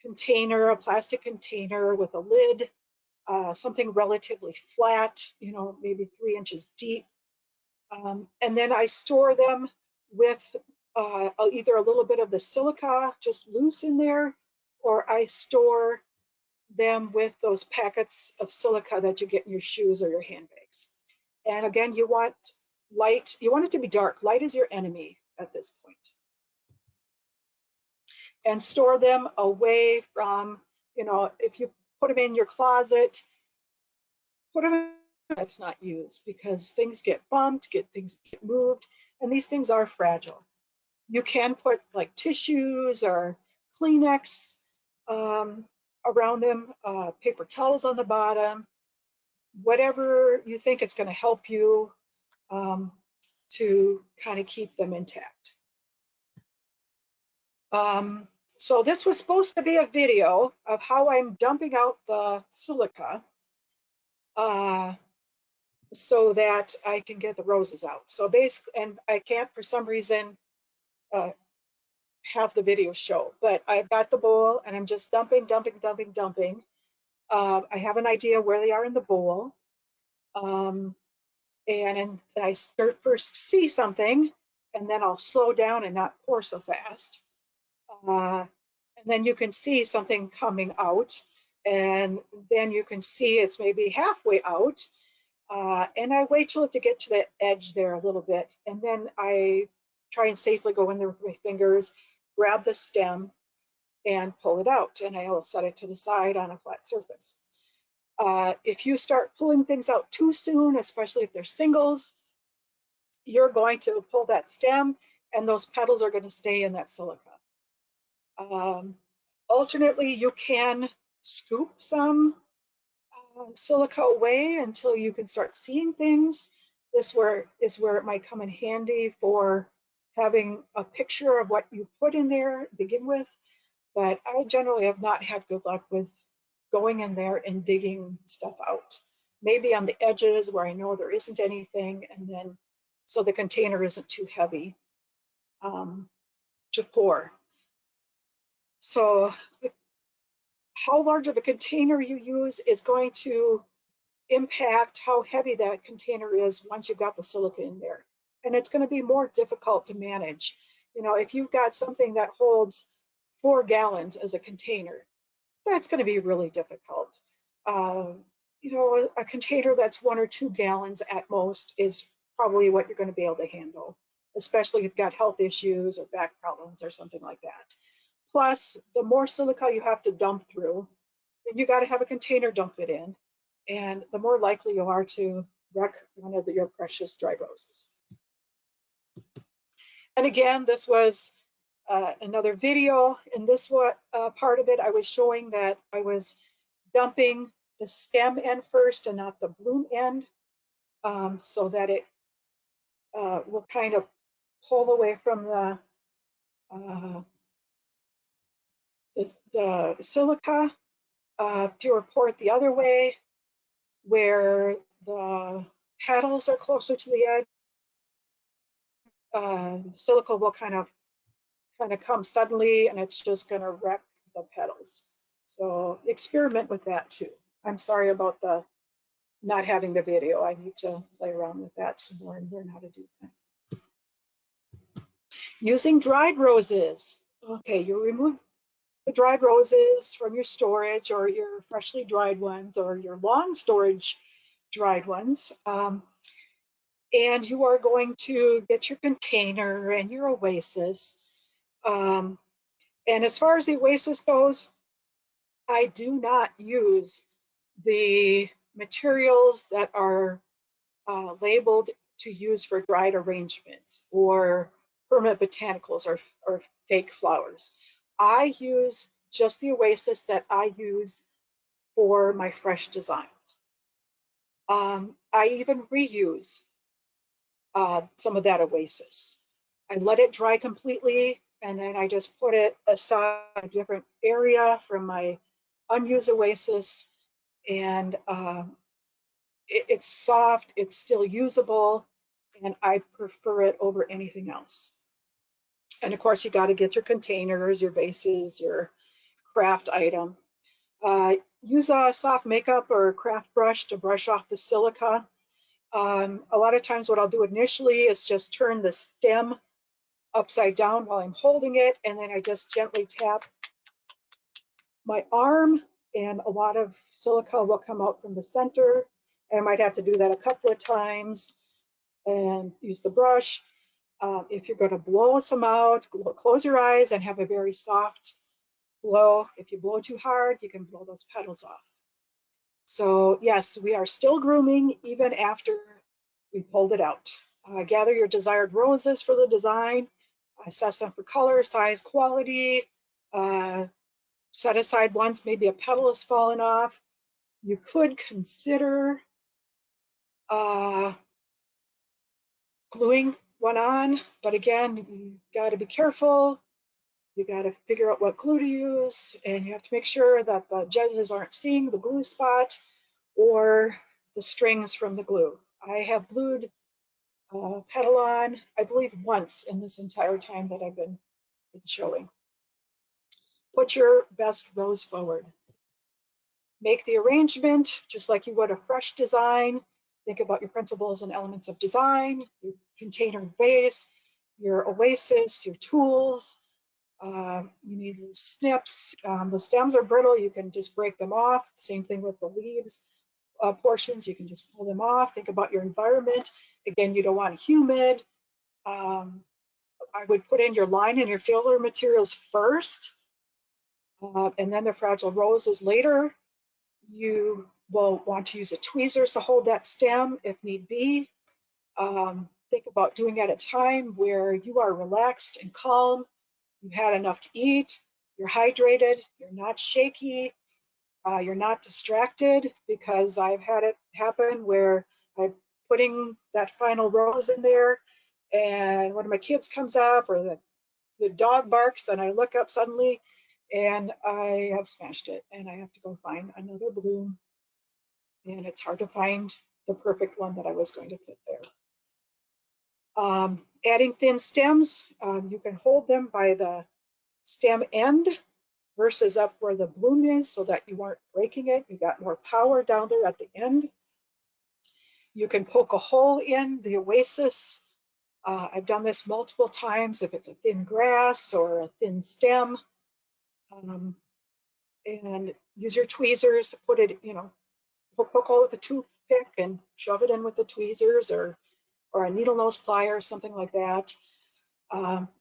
container, a plastic container with a lid, something relatively flat, maybe 3 inches deep. And then I store them with either a little bit of the silica just loose in there, or I store them with those packets of silica that you get in your shoes or your handbags. And again, you want light, you want it to be dark. Light is your enemy at this point. And store them away from, if you put them in your closet, put them in that's not used, because things get bumped, things get moved, and these things are fragile. You can put like tissues or Kleenex around them, paper towels on the bottom, whatever you think it's going to help you to kind of keep them intact. So this was supposed to be a video of how I'm dumping out the silica so that I can get the roses out. So basically, and I can't for some reason have the video show, but I've got the bowl and I'm just dumping. I have an idea where they are in the bowl. And I start first see something, and then I'll slow down and not pour so fast. And then you can see something coming out, and then you can see it's maybe halfway out. And I wait till it to get to the edge there a little bit, and then I try and safely go in there with my fingers, grab the stem, and pull it out, and I'll set it to the side on a flat surface. If you start pulling things out too soon, especially if they're singles, you're going to pull that stem and those petals are going to stay in that silica. Alternately, you can scoop some silica away until you can start seeing things. This is where it might come in handy for having a picture of what you put in there to begin with, but I generally have not had good luck with going in there and digging stuff out. Maybe on the edges where I know there isn't anything, and then so the container isn't too heavy to pour. So how large of a container you use is going to impact how heavy that container is once you've got the silica in there. And it's going to be more difficult to manage. If you've got something that holds 4 gallons as a container, that's going to be really difficult. A container that's 1 or 2 gallons at most is probably what you're going to be able to handle, especially if you've got health issues or back problems or something like that. Plus, the more silica you have to dump through, then you got to have a container dump it in, and the more likely you are to wreck one of your precious dry roses. And again, this was another video. In this part of it, I was showing that I was dumping the stem end first and not the bloom end, so that it will kind of pull away from the silica. If you report the other way, where the petals are closer to the edge, silica will kind of come suddenly, and it's just going to wreck the petals. So experiment with that too. I'm sorry about the not having the video. I need to play around with that some more and learn how to do that. Using dried roses. Okay, you remove the dried roses from your storage, or your freshly dried ones, or your long storage dried ones. And you are going to get your container and your Oasis. And as far as the Oasis goes, I do not use the materials that are labeled to use for dried arrangements or permanent botanicals or fake flowers. I use just the Oasis that I use for my fresh designs. I even reuse some of that Oasis. I let it dry completely, and then I just put it aside in a different area from my unused Oasis, and it's soft, it's still usable, and I prefer it over anything else. And of course, you got to get your containers, your vases, your craft item. Use a soft makeup or craft brush to brush off the silica. A lot of times what I'll do initially is just turn the stem upside down while I'm holding it, and then I just gently tap my arm, and a lot of silica will come out from the center. I might have to do that a couple of times and use the brush. If you're going to blow some out, close your eyes and have a very soft blow. If you blow too hard, you can blow those petals off. So yes, we are still grooming even after we pulled it out. Gather your desired roses for the design, assess them for color, size, quality, set aside ones, maybe a petal has fallen off. You could consider gluing one on, but again, you got to be careful. You got to figure out what glue to use, and you have to make sure that the judges aren't seeing the glue spot or the strings from the glue. I have glued petal on, I believe once in this entire time that I've been showing. Put your best rose forward. Make the arrangement just like you would a fresh design. Think about your principles and elements of design, your container base, your Oasis, your tools. You need little snips. The stems are brittle, you can just break them off. Same thing with the leaves portions, you can just pull them off. Think about your environment. Again, you don't want humid. I would put in your line and your filler materials first, and then the fragile roses later. You will want to use a tweezers to hold that stem if need be. Think about doing it at a time where you are relaxed and calm, you've had enough to eat, you're hydrated, you're not shaky, you're not distracted, because I've had it happen where I'm putting that final rose in there and one of my kids comes up or the dog barks and I look up suddenly and I have smashed it and I have to go find another bloom, and it's hard to find the perfect one that I was going to put there. Adding thin stems, you can hold them by the stem end versus up where the bloom is so that you aren't breaking it. You got more power down there at the end. You can poke a hole in the Oasis. I've done this multiple times if it's a thin grass or a thin stem. And use your tweezers to put it, poke a hole with a toothpick and shove it in with the tweezers or a needle nose plier or something like that.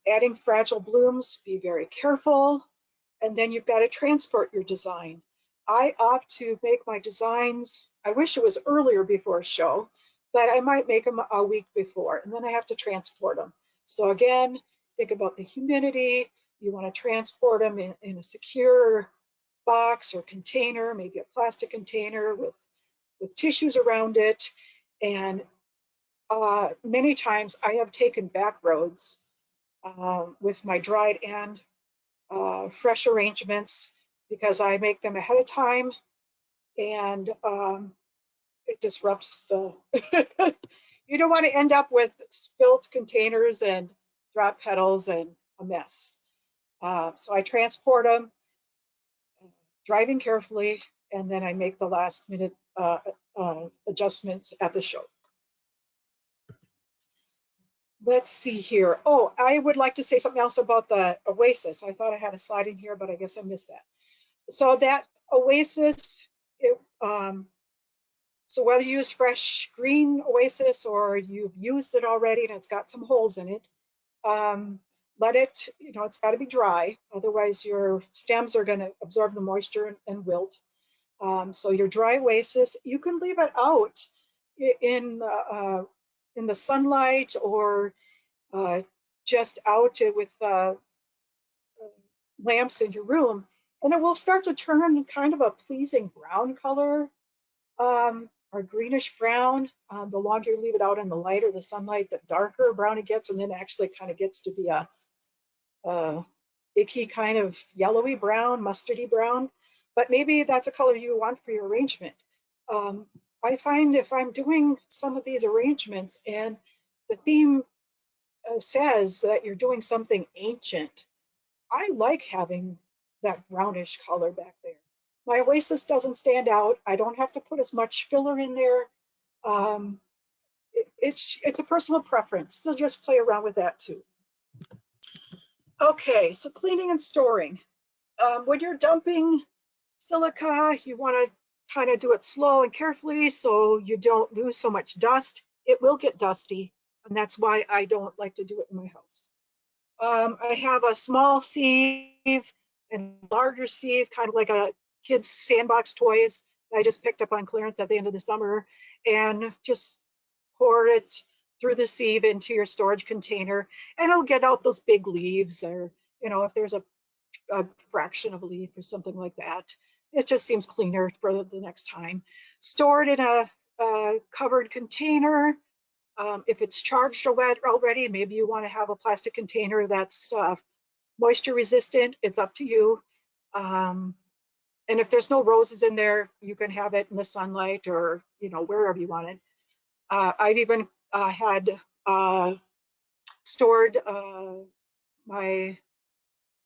Adding fragile blooms, be very careful. And then you've got to transport your design. I opt to make my designs, I wish it was earlier before a show, but I might make them a week before, and then I have to transport them. So again, think about the humidity. You want to transport them in a secure box or container, maybe a plastic container with tissues around it. And many times I have taken back roads with my dried and fresh arrangements because I make them ahead of time, and it disrupts the you don't want to end up with spilt containers and drop petals and a mess. So I transport them, driving carefully, and then I make the last minute adjustments at the show. Let's see here. Oh, I would like to say something else about the Oasis. I thought I had a slide in here, but I guess I missed that. So that Oasis, So whether you use fresh green Oasis or you've used it already and it's got some holes in it, let it, it's got to be dry. Otherwise your stems are going to absorb the moisture and wilt. So your dry Oasis, you can leave it out in the sunlight or just out with lamps in your room, and it will start to turn kind of a pleasing brown color, or greenish brown. The longer you leave it out in the light or the sunlight, the darker brown it gets, and then actually it kind of gets to be a icky kind of yellowy brown, mustardy brown. But maybe that's a color you want for your arrangement. I find if I'm doing some of these arrangements and the theme says that you're doing something ancient, I like having that brownish color back there. My Oasis doesn't stand out. I don't have to put as much filler in there. It's a personal preference. So just play around with that too. Okay, so cleaning and storing. When you're dumping silica, you want to kind of do it slow and carefully so you don't lose so much dust. It will get dusty, and that's why I don't like to do it in my house. I have a small sieve and larger sieve, kind of like a kid's sandbox toys I just picked up on clearance at the end of the summer, and just pour it through the sieve into your storage container, and it'll get out those big leaves, or if there's a fraction of a leaf or something like that. It just seems cleaner for the next time. Store it in a covered container. If it's charged or wet already, maybe you want to have a plastic container that's moisture resistant. It's up to you. And if there's no roses in there, you can have it in the sunlight or wherever you want it. I've even had stored my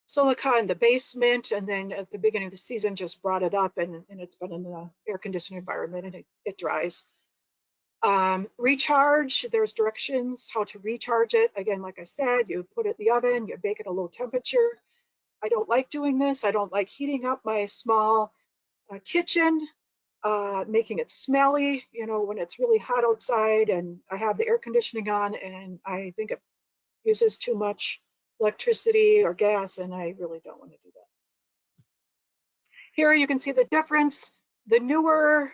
silica in the basement, and then at the beginning of the season just brought it up, and it's been in the air conditioned environment, and it dries. Recharge, there's directions how to recharge it. Again, like I said, you put it in the oven, you bake it at a low temperature. I don't like doing this. I don't like heating up my small kitchen, making it smelly, when it's really hot outside and I have the air conditioning on, and I think it uses too much electricity or gas, and I really don't want to do that. Here you can see the difference. The newer,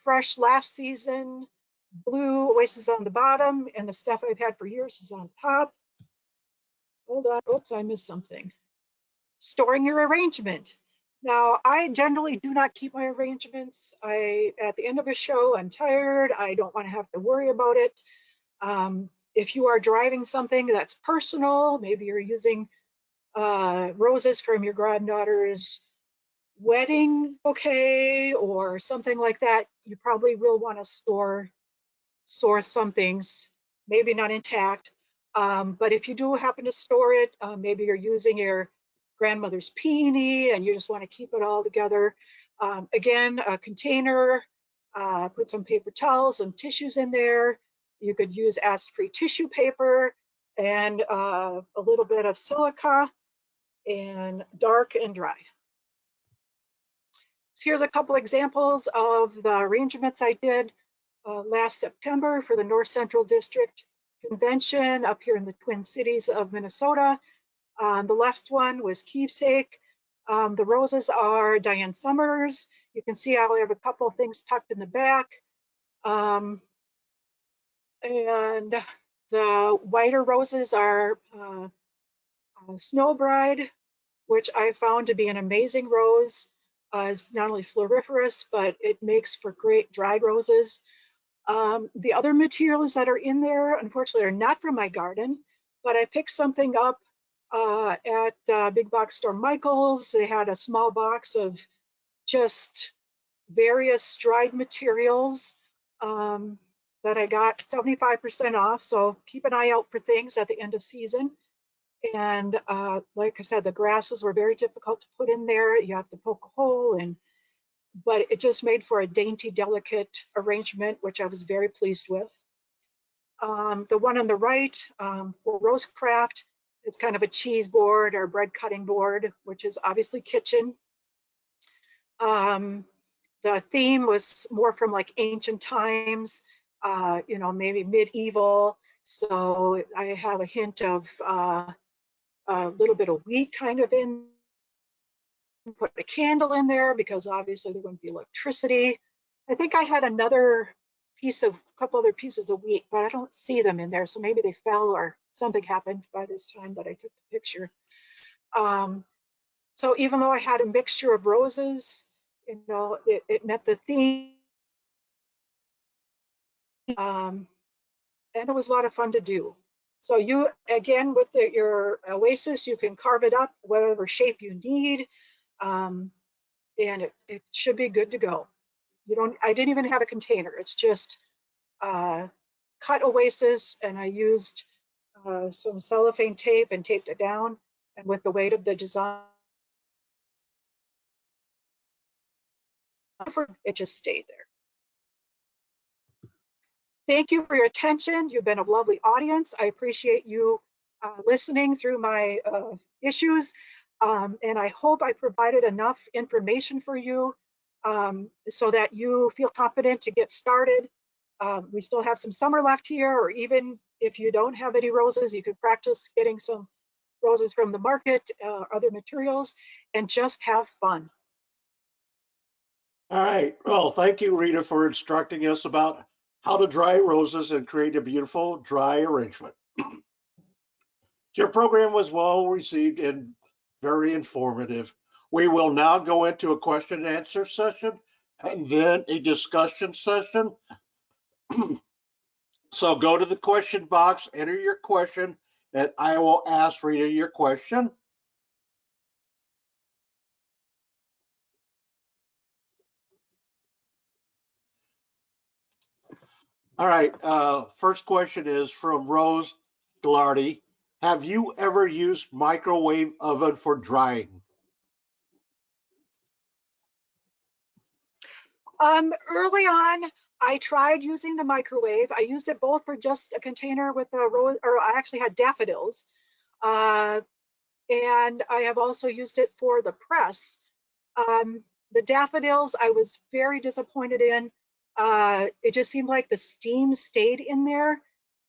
fresh last season blue Oasis on the bottom, and the stuff I've had for years is on top. Hold on, oops, I missed something. Storing your arrangement. Now, I generally do not keep my arrangements. At the end of a show, I'm tired. I don't want to have to worry about it. If you are driving something that's personal, maybe you're using roses from your granddaughter's wedding bouquet or something like that, you probably will want to store some things, maybe not intact. But if you do happen to store it, maybe you're using your grandmother's peony and you just want to keep it all together. Again, a container, put some paper towels and tissues in there. You could use acid-free tissue paper and a little bit of silica, and dark and dry. So here's a couple examples of the arrangements I did last September for the North Central District Convention up here in the Twin Cities of Minnesota. The left one was Keepsake. The roses are Diane Summers. You can see how I have a couple of things tucked in the back. And the whiter roses are Snow Bride, which I found to be an amazing rose. It's not only floriferous, but it makes for great dried roses. The other materials that are in there, unfortunately, are not from my garden, but I picked something up at big box store Michael's. They had a small box of just various dried materials that I got 75% off. So keep an eye out for things at the end of season. And like I said, the grasses were very difficult to put in there. You have to poke a hole, but it just made for a dainty, delicate arrangement, which I was very pleased with. The one on the right for Rosecraft, it's kind of a cheese board or bread cutting board, which is obviously kitchen. the theme was more from like ancient times, you know, maybe medieval. So I have a hint of a little bit of wheat kind of in. Put a candle in there because obviously there wouldn't be electricity. I think I had another a couple other pieces of wheat, but I don't see them in there. So maybe they fell or something happened by this time that I took the picture. So even though I had a mixture of roses, you know, it met the theme. And it was a lot of fun to do. So you, again, with your oasis, you can carve it up, whatever shape you need. And it should be good to go. I didn't even have a container. It's just cut oasis, and I used some cellophane tape and taped it down. And with the weight of the design, it just stayed there. Thank you for your attention. You've been a lovely audience. I appreciate you listening through my issues. And I hope I provided enough information for you so that you feel confident to get started. We still have some summer left here, or even if you don't have any roses, you could practice getting some roses from the market, other materials, and just have fun. All right. Well, thank you, Rita, for instructing us about how to dry roses and create a beautiful dry arrangement. Your program was well received and very informative. We will now go into a question and answer session and then a discussion session. So go to the question box, enter your question, and I will ask Rita your question. All right. First question is from Rose Glardy. Have you ever used microwave oven for drying? Early on, I tried using the microwave. I used it both for just a container with a rose, or I actually had daffodils. And I have also used it for the press. The daffodils, I was very disappointed in. It just seemed like the steam stayed in there.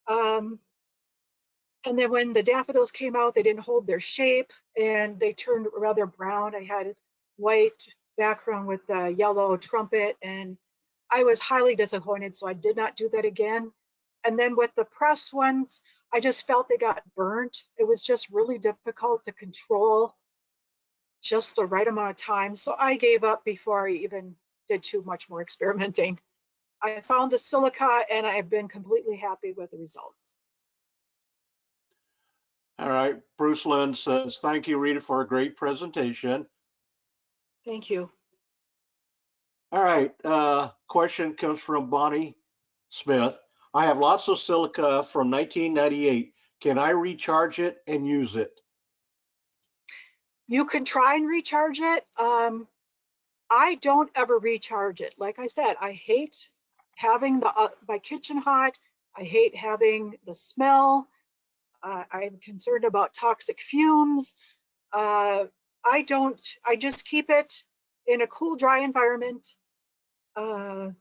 And then when the daffodils came out, they didn't hold their shape and they turned rather brown. I had white background with the yellow trumpet, and I was highly disappointed, so I did not do that again. And then with the press ones, I just felt they got burnt. It was just really difficult to control just the right amount of time. So I gave up before I even did too much more experimenting. I found the silica and I've been completely happy with the results. All right. Bruce Lynn says, thank you, Rita, for a great presentation. Thank you. All right. Question comes from Bonnie Smith. I have lots of silica from 1998. Can I recharge it and use it? You can try and recharge it. I don't ever recharge it. Like I said, I hate having my kitchen hot. I hate having the smell. I'm concerned about toxic fumes. I just keep it in a cool, dry environment. You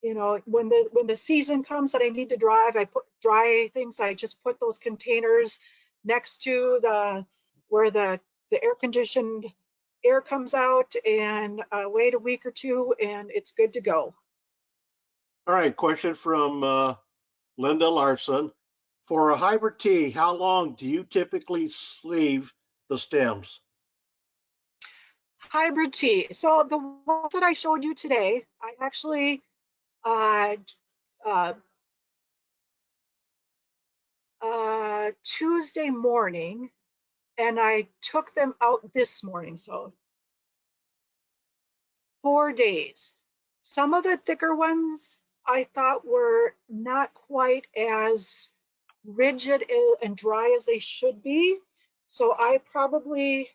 know, when the season comes that I need to drive, I put dry things. I just put those containers next to where the air conditioned air comes out, and wait a week or two, and it's good to go. All right. Question from Linda Larson. For a hybrid tea, how long do you typically sleeve the stems? Hybrid tea. So the ones that I showed you today, I actually uh, Tuesday morning, and I took them out this morning. So 4 days. Some of the thicker ones I thought were not quite as rigid and dry as they should be. So I probably,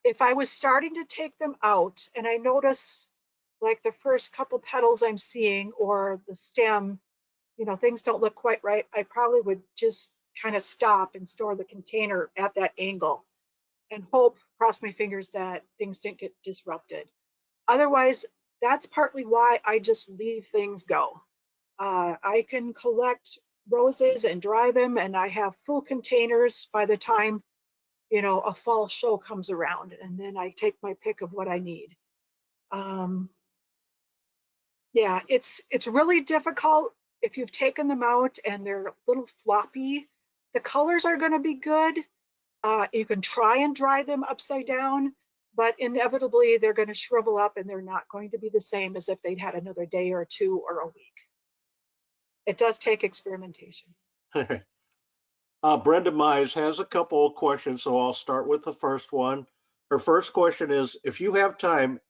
if I was starting to take them out and I notice like the first couple petals I'm seeing or the stem, you know, things don't look quite right, I probably would just kind of stop and store the container at that angle and hope, cross my fingers, that things didn't get disrupted. Otherwise, that's partly why I just leave things go. I can collect roses and dry them, and I have full containers by the time, a fall show comes around, and then I take my pick of what I need. Yeah, it's really difficult if you've taken them out and they're a little floppy. The colors are going to be good. You can try and dry them upside down, but inevitably they're going to shrivel up and they're not going to be the same as if they'd had another day or two or a week. It does take experimentation. Brenda Mize has a couple of questions, so I'll start with the first one. Her first question is, if you have time,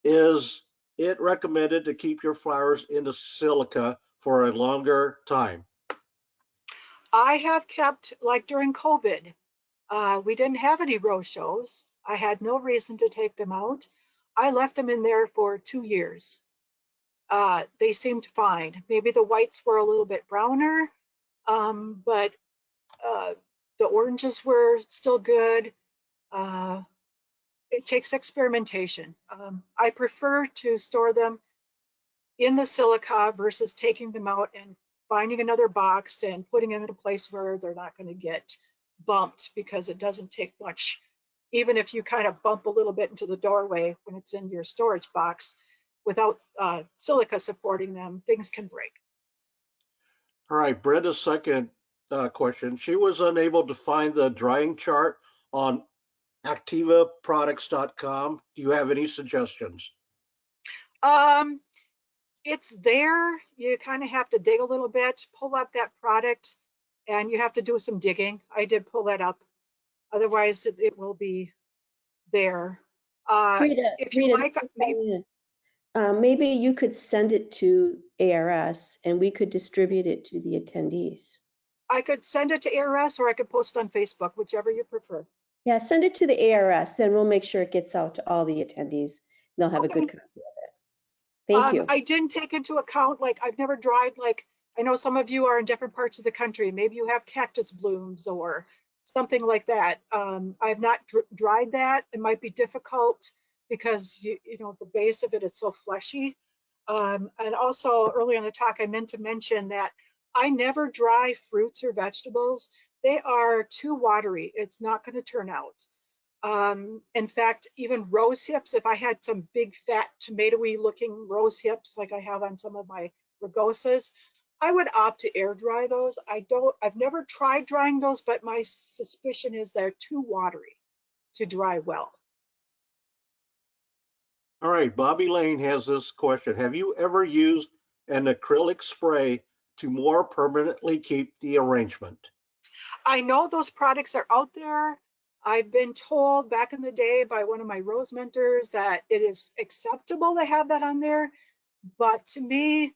is it recommended to keep your flowers in the silica for a longer time? I have kept, like during COVID, we didn't have any rose shows. I had no reason to take them out. I left them in there for 2 years. They seemed fine. Maybe the whites were a little bit browner, but the oranges were still good. It takes experimentation. I prefer to store them in the silica versus taking them out and finding another box and putting them in a place where they're not going to get bumped, because it doesn't take much. Even if you kind of bump a little bit into the doorway when it's in your storage box, without silica supporting them, things can break. All right, Brenda's second question. She was unable to find the drying chart on activaproducts.com. Do you have any suggestions? Um, it's there. You kind of have to dig a little bit, pull up that product, and you have to do some digging. I did pull that up. Otherwise, it will be there. Rita, If you Rita, like, this is Diane. Maybe you could send it to ARS and we could distribute it to the attendees. I could send it to ARS or I could post on Facebook, whichever you prefer. Yeah, send it to the ARS, then we'll make sure it gets out to all the attendees. They'll have a Okay. good copy of it. Thank you. I didn't take into account, like, I've never dried, like, I know some of you are in different parts of the country. Maybe you have cactus blooms or something like that. I've not dried that. It might be difficult because, the base of it is so fleshy. And also, earlier in the talk, I meant to mention that I never dry fruits or vegetables. They are too watery. It's not going to turn out. In fact, even rose hips, if I had some big fat tomatoey looking rose hips like I have on some of my rugosas, I would opt to air dry those. I've never tried drying those, but my suspicion is they're too watery to dry well. All right, Bobby Lane has this question. Have you ever used an acrylic spray to more permanently keep the arrangement? I know those products are out there. I've been told back in the day by one of my rose mentors that it is acceptable to have that on there. But to me,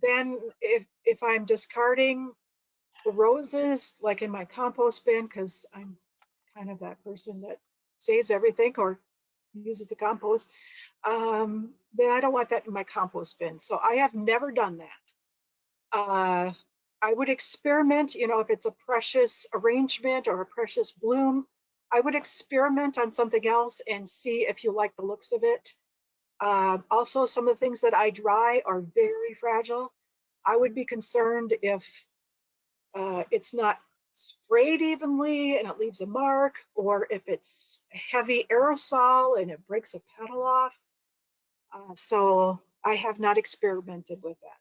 then if I'm discarding the roses, like in my compost bin, because I'm kind of that person that saves everything or uses the compost, then I don't want that in my compost bin. So I have never done that. I would experiment, if it's a precious arrangement or a precious bloom, I would experiment on something else and see if you like the looks of it. Also, some of the things that I dry are very fragile. I would be concerned if it's not sprayed evenly and it leaves a mark, or if it's heavy aerosol and it breaks a petal off. So I have not experimented with that.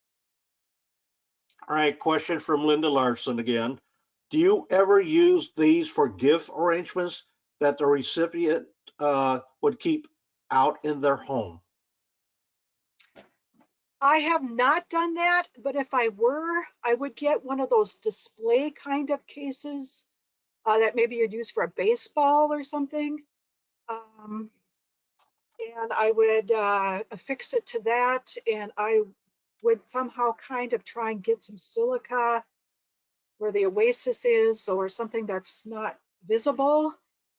All right, question from Linda Larson again. Do you ever use these for gift arrangements that the recipient would keep out in their home? I have not done that, but if I were, I would get one of those display kind of cases that maybe you'd use for a baseball or something. And I would affix it to that, and I would somehow kind of try and get some silica where the oasis is, or something that's not visible.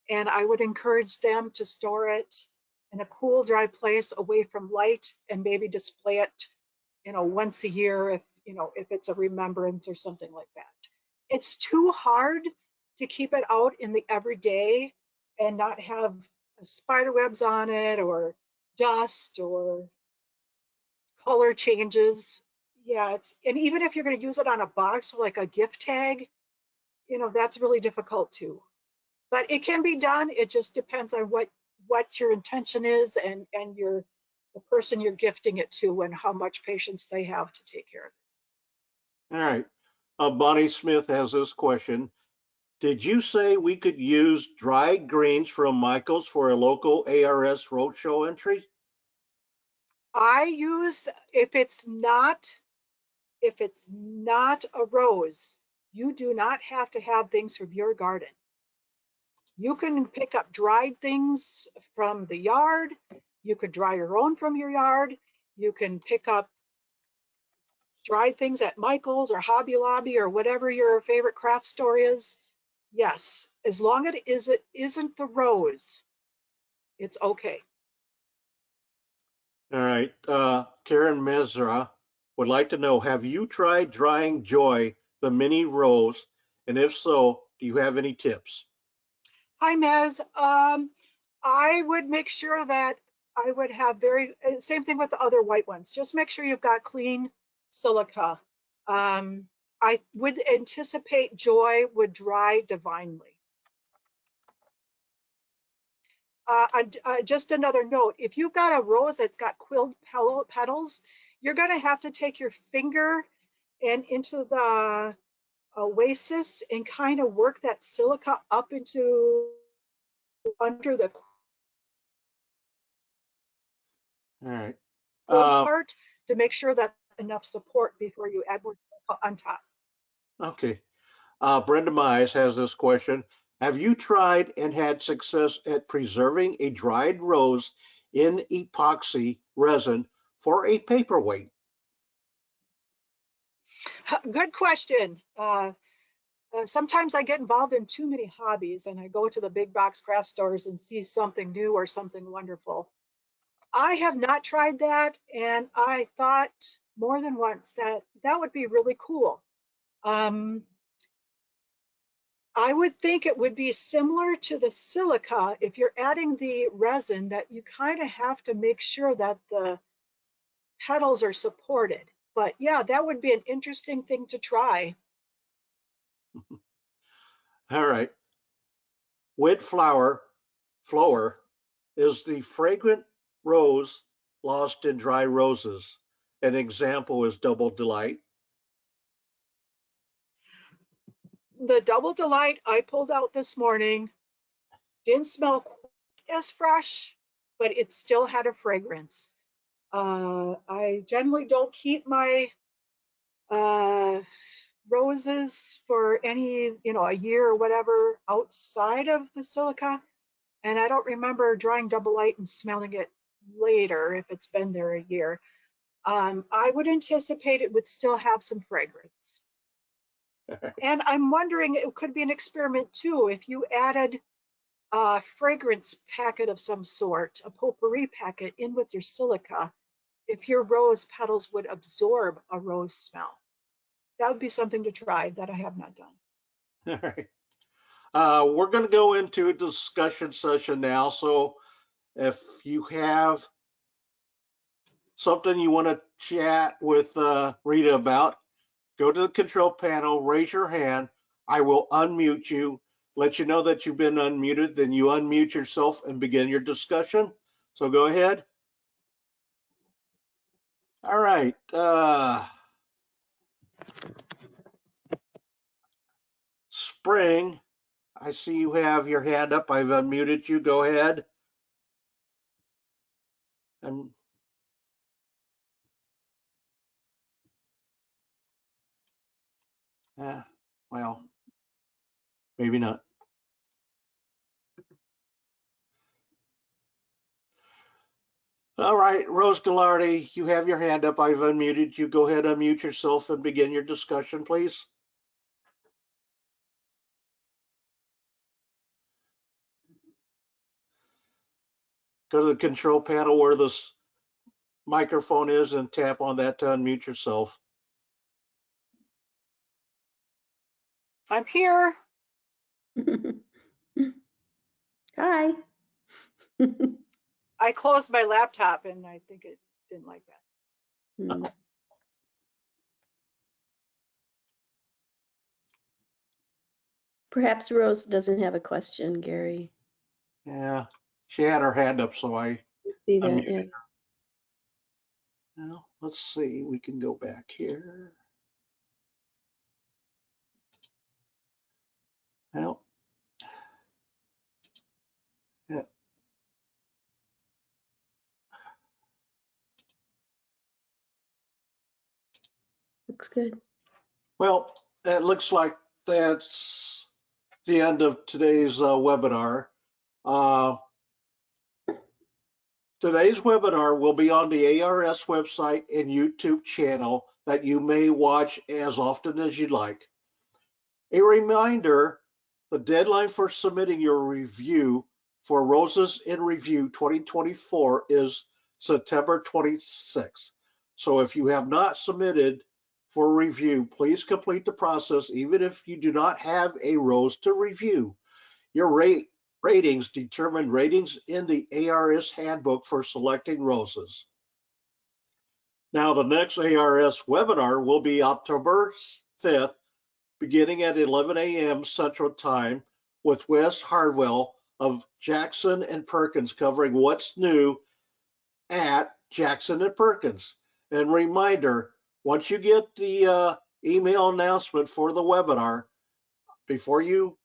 And I would encourage them to store it in a cool, dry place away from light, and maybe display it, once a year if it's a remembrance or something like that. It's too hard to keep it out in the everyday and not have spider webs on it or dust or color changes. Yeah, and even if you're going to use it on a box like a gift tag, that's really difficult too. But it can be done. It just depends on what your intention is and the person you're gifting it to and how much patience they have to take care of it. All right. Bonnie Smith has this question. Did you say we could use dried greens from Michael's for a local ARS roadshow entry? I use if it's not a rose, you do not have to have things from your garden. You can pick up dried things from the yard. You could dry your own from your yard. You can pick up dried things at Michael's or Hobby Lobby or whatever your favorite craft store is. Yes, as long as it isn't the rose, it's okay. All right. Karen Mezra would like to know, have you tried drying Joy, the mini rose? And if so, do you have any tips? Hi, Mez. I would make sure that I would have same thing with the other white ones. Just make sure you've got clean silica. I would anticipate Joy would dry divinely. Just another note, if you've got a rose that's got quilled petals, you're going to have to take your finger and into the oasis and kind of work that silica up into under the All right. quilled part to make sure that enough support before you add more silica on top. Okay. Brenda Mize has this question. Have you tried and had success at preserving a dried rose in epoxy resin for a paperweight? Good question. Sometimes I get involved in too many hobbies and I go to the big box craft stores and see something new or something wonderful. I have not tried that, and I thought more than once that would be really cool. I would think it would be similar to the silica. If you're adding the resin, that you kind of have to make sure that the petals are supported. But yeah, that would be an interesting thing to try. All right. Wet flower is the fragrant rose lost in dry roses. An example is Double Delight. The Double Delight I pulled out this morning didn't smell quite as fresh, but it still had a fragrance. I generally don't keep my uh, roses for any, a year or whatever outside of the silica. And I don't remember drying Double Light and smelling it later if it's been there a year. I would anticipate it would still have some fragrance. And I'm wondering, it could be an experiment too. If you added a fragrance packet of some sort, a potpourri packet in with your silica, if your rose petals would absorb a rose smell. That would be something to try that I have not done. All right. We're going to go into a discussion session now. So if you have something you want to chat with Rita about, go to the control panel, raise your hand. I will unmute you, let you know that you've been unmuted. Then you unmute yourself and begin your discussion. So go ahead. All right. Spring, I see you have your hand up. I've unmuted you. Go ahead. And well, maybe not. All right, Rose Gallardi, you have your hand up. I've unmuted you. Go ahead, unmute yourself and begin your discussion, please. Go to the control panel where this microphone is and tap on that to unmute yourself. I'm here. Hi. I closed my laptop and I think it didn't like that. Hmm. Perhaps Rose doesn't have a question, Gary. Yeah, she had her hand up, so I See that? unmuted Yeah. her. Now, let's see, we can go back here. Well, yeah, Looks good. well, it looks like that's the end of today's webinar. Uh, Today's webinar will be on the ARS website and YouTube channel that you may watch as often as you'd like. A reminder, the deadline for submitting your review for Roses in Review 2024 is September 26th. So if you have not submitted for review, please complete the process even if you do not have a rose to review. Your ratings determine ratings in the ARS handbook for selecting roses. Now, the next ARS webinar will be October 5th, beginning at 11 a.m. Central Time, with Wes Hardwell of Jackson and Perkins covering what's new at Jackson and Perkins. And reminder, once you get the email announcement for the webinar, before you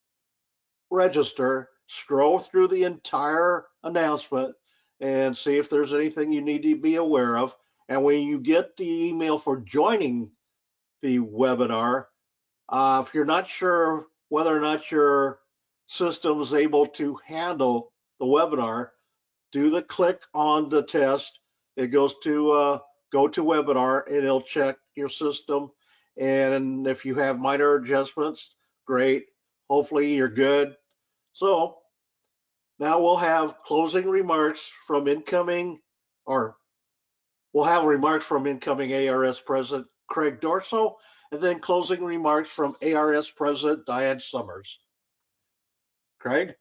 register, scroll through the entire announcement and see if there's anything you need to be aware of. And when you get the email for joining the webinar, if you're not sure whether or not your system is able to handle the webinar, do the click on the test. It goes to go to webinar and it'll check your system. And if you have minor adjustments, great. Hopefully you're good. So now we'll have closing remarks from incoming, or we'll have remarks from incoming ARS President Craig Dorso, and then closing remarks from ARS President Diane Summers. Craig?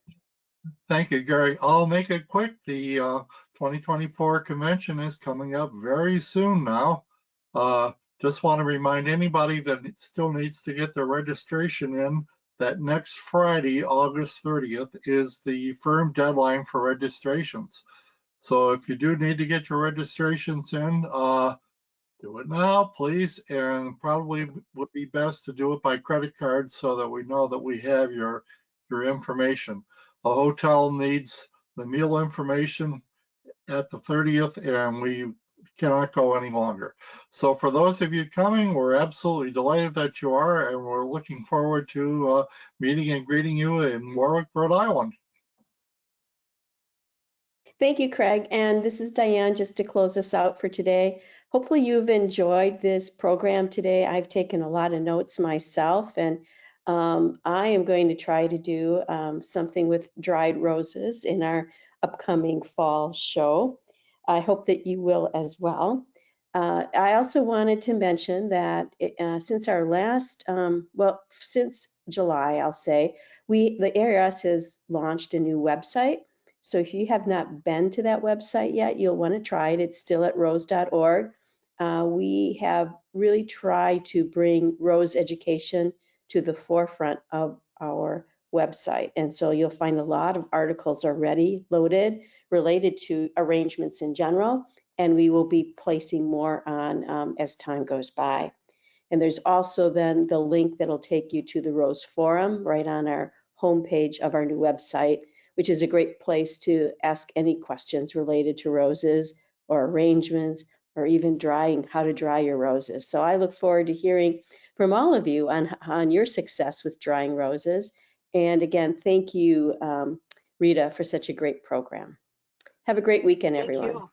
Thank you, Gary. I'll make it quick. The 2024 convention is coming up very soon now. Just want to remind anybody that still needs to get their registration in that next Friday, August 30th, is the firm deadline for registrations. So if you do need to get your registrations in, do it now, please, and probably would be best to do it by credit card so that we know that we have your information. The hotel needs the meal information at the 30th, and we cannot go any longer. So for those of you coming, we're absolutely delighted that you are, and we're looking forward to meeting and greeting you in Warwick, Rhode Island. Thank you, Craig. And this is Diane, just to close us out for today. Hopefully you've enjoyed this program today. I've taken a lot of notes myself, and I am going to try to do something with dried roses in our upcoming fall show. I hope that you will as well. I also wanted to mention that since our last, since July, I'll say, the ARS has launched a new website. So if you have not been to that website yet, you'll want to try it. It's still at rose.org. We have really tried to bring rose education to the forefront of our website. And so you'll find a lot of articles already loaded related to arrangements in general, and we will be placing more on as time goes by. And there's also then the link that'll take you to the Rose Forum right on our homepage of our new website, which is a great place to ask any questions related to roses or arrangements or even how to dry your roses. So I look forward to hearing from all of you on your success with drying roses. And again, thank you, Rita, for such a great program. Have a great weekend, everyone. Thank you.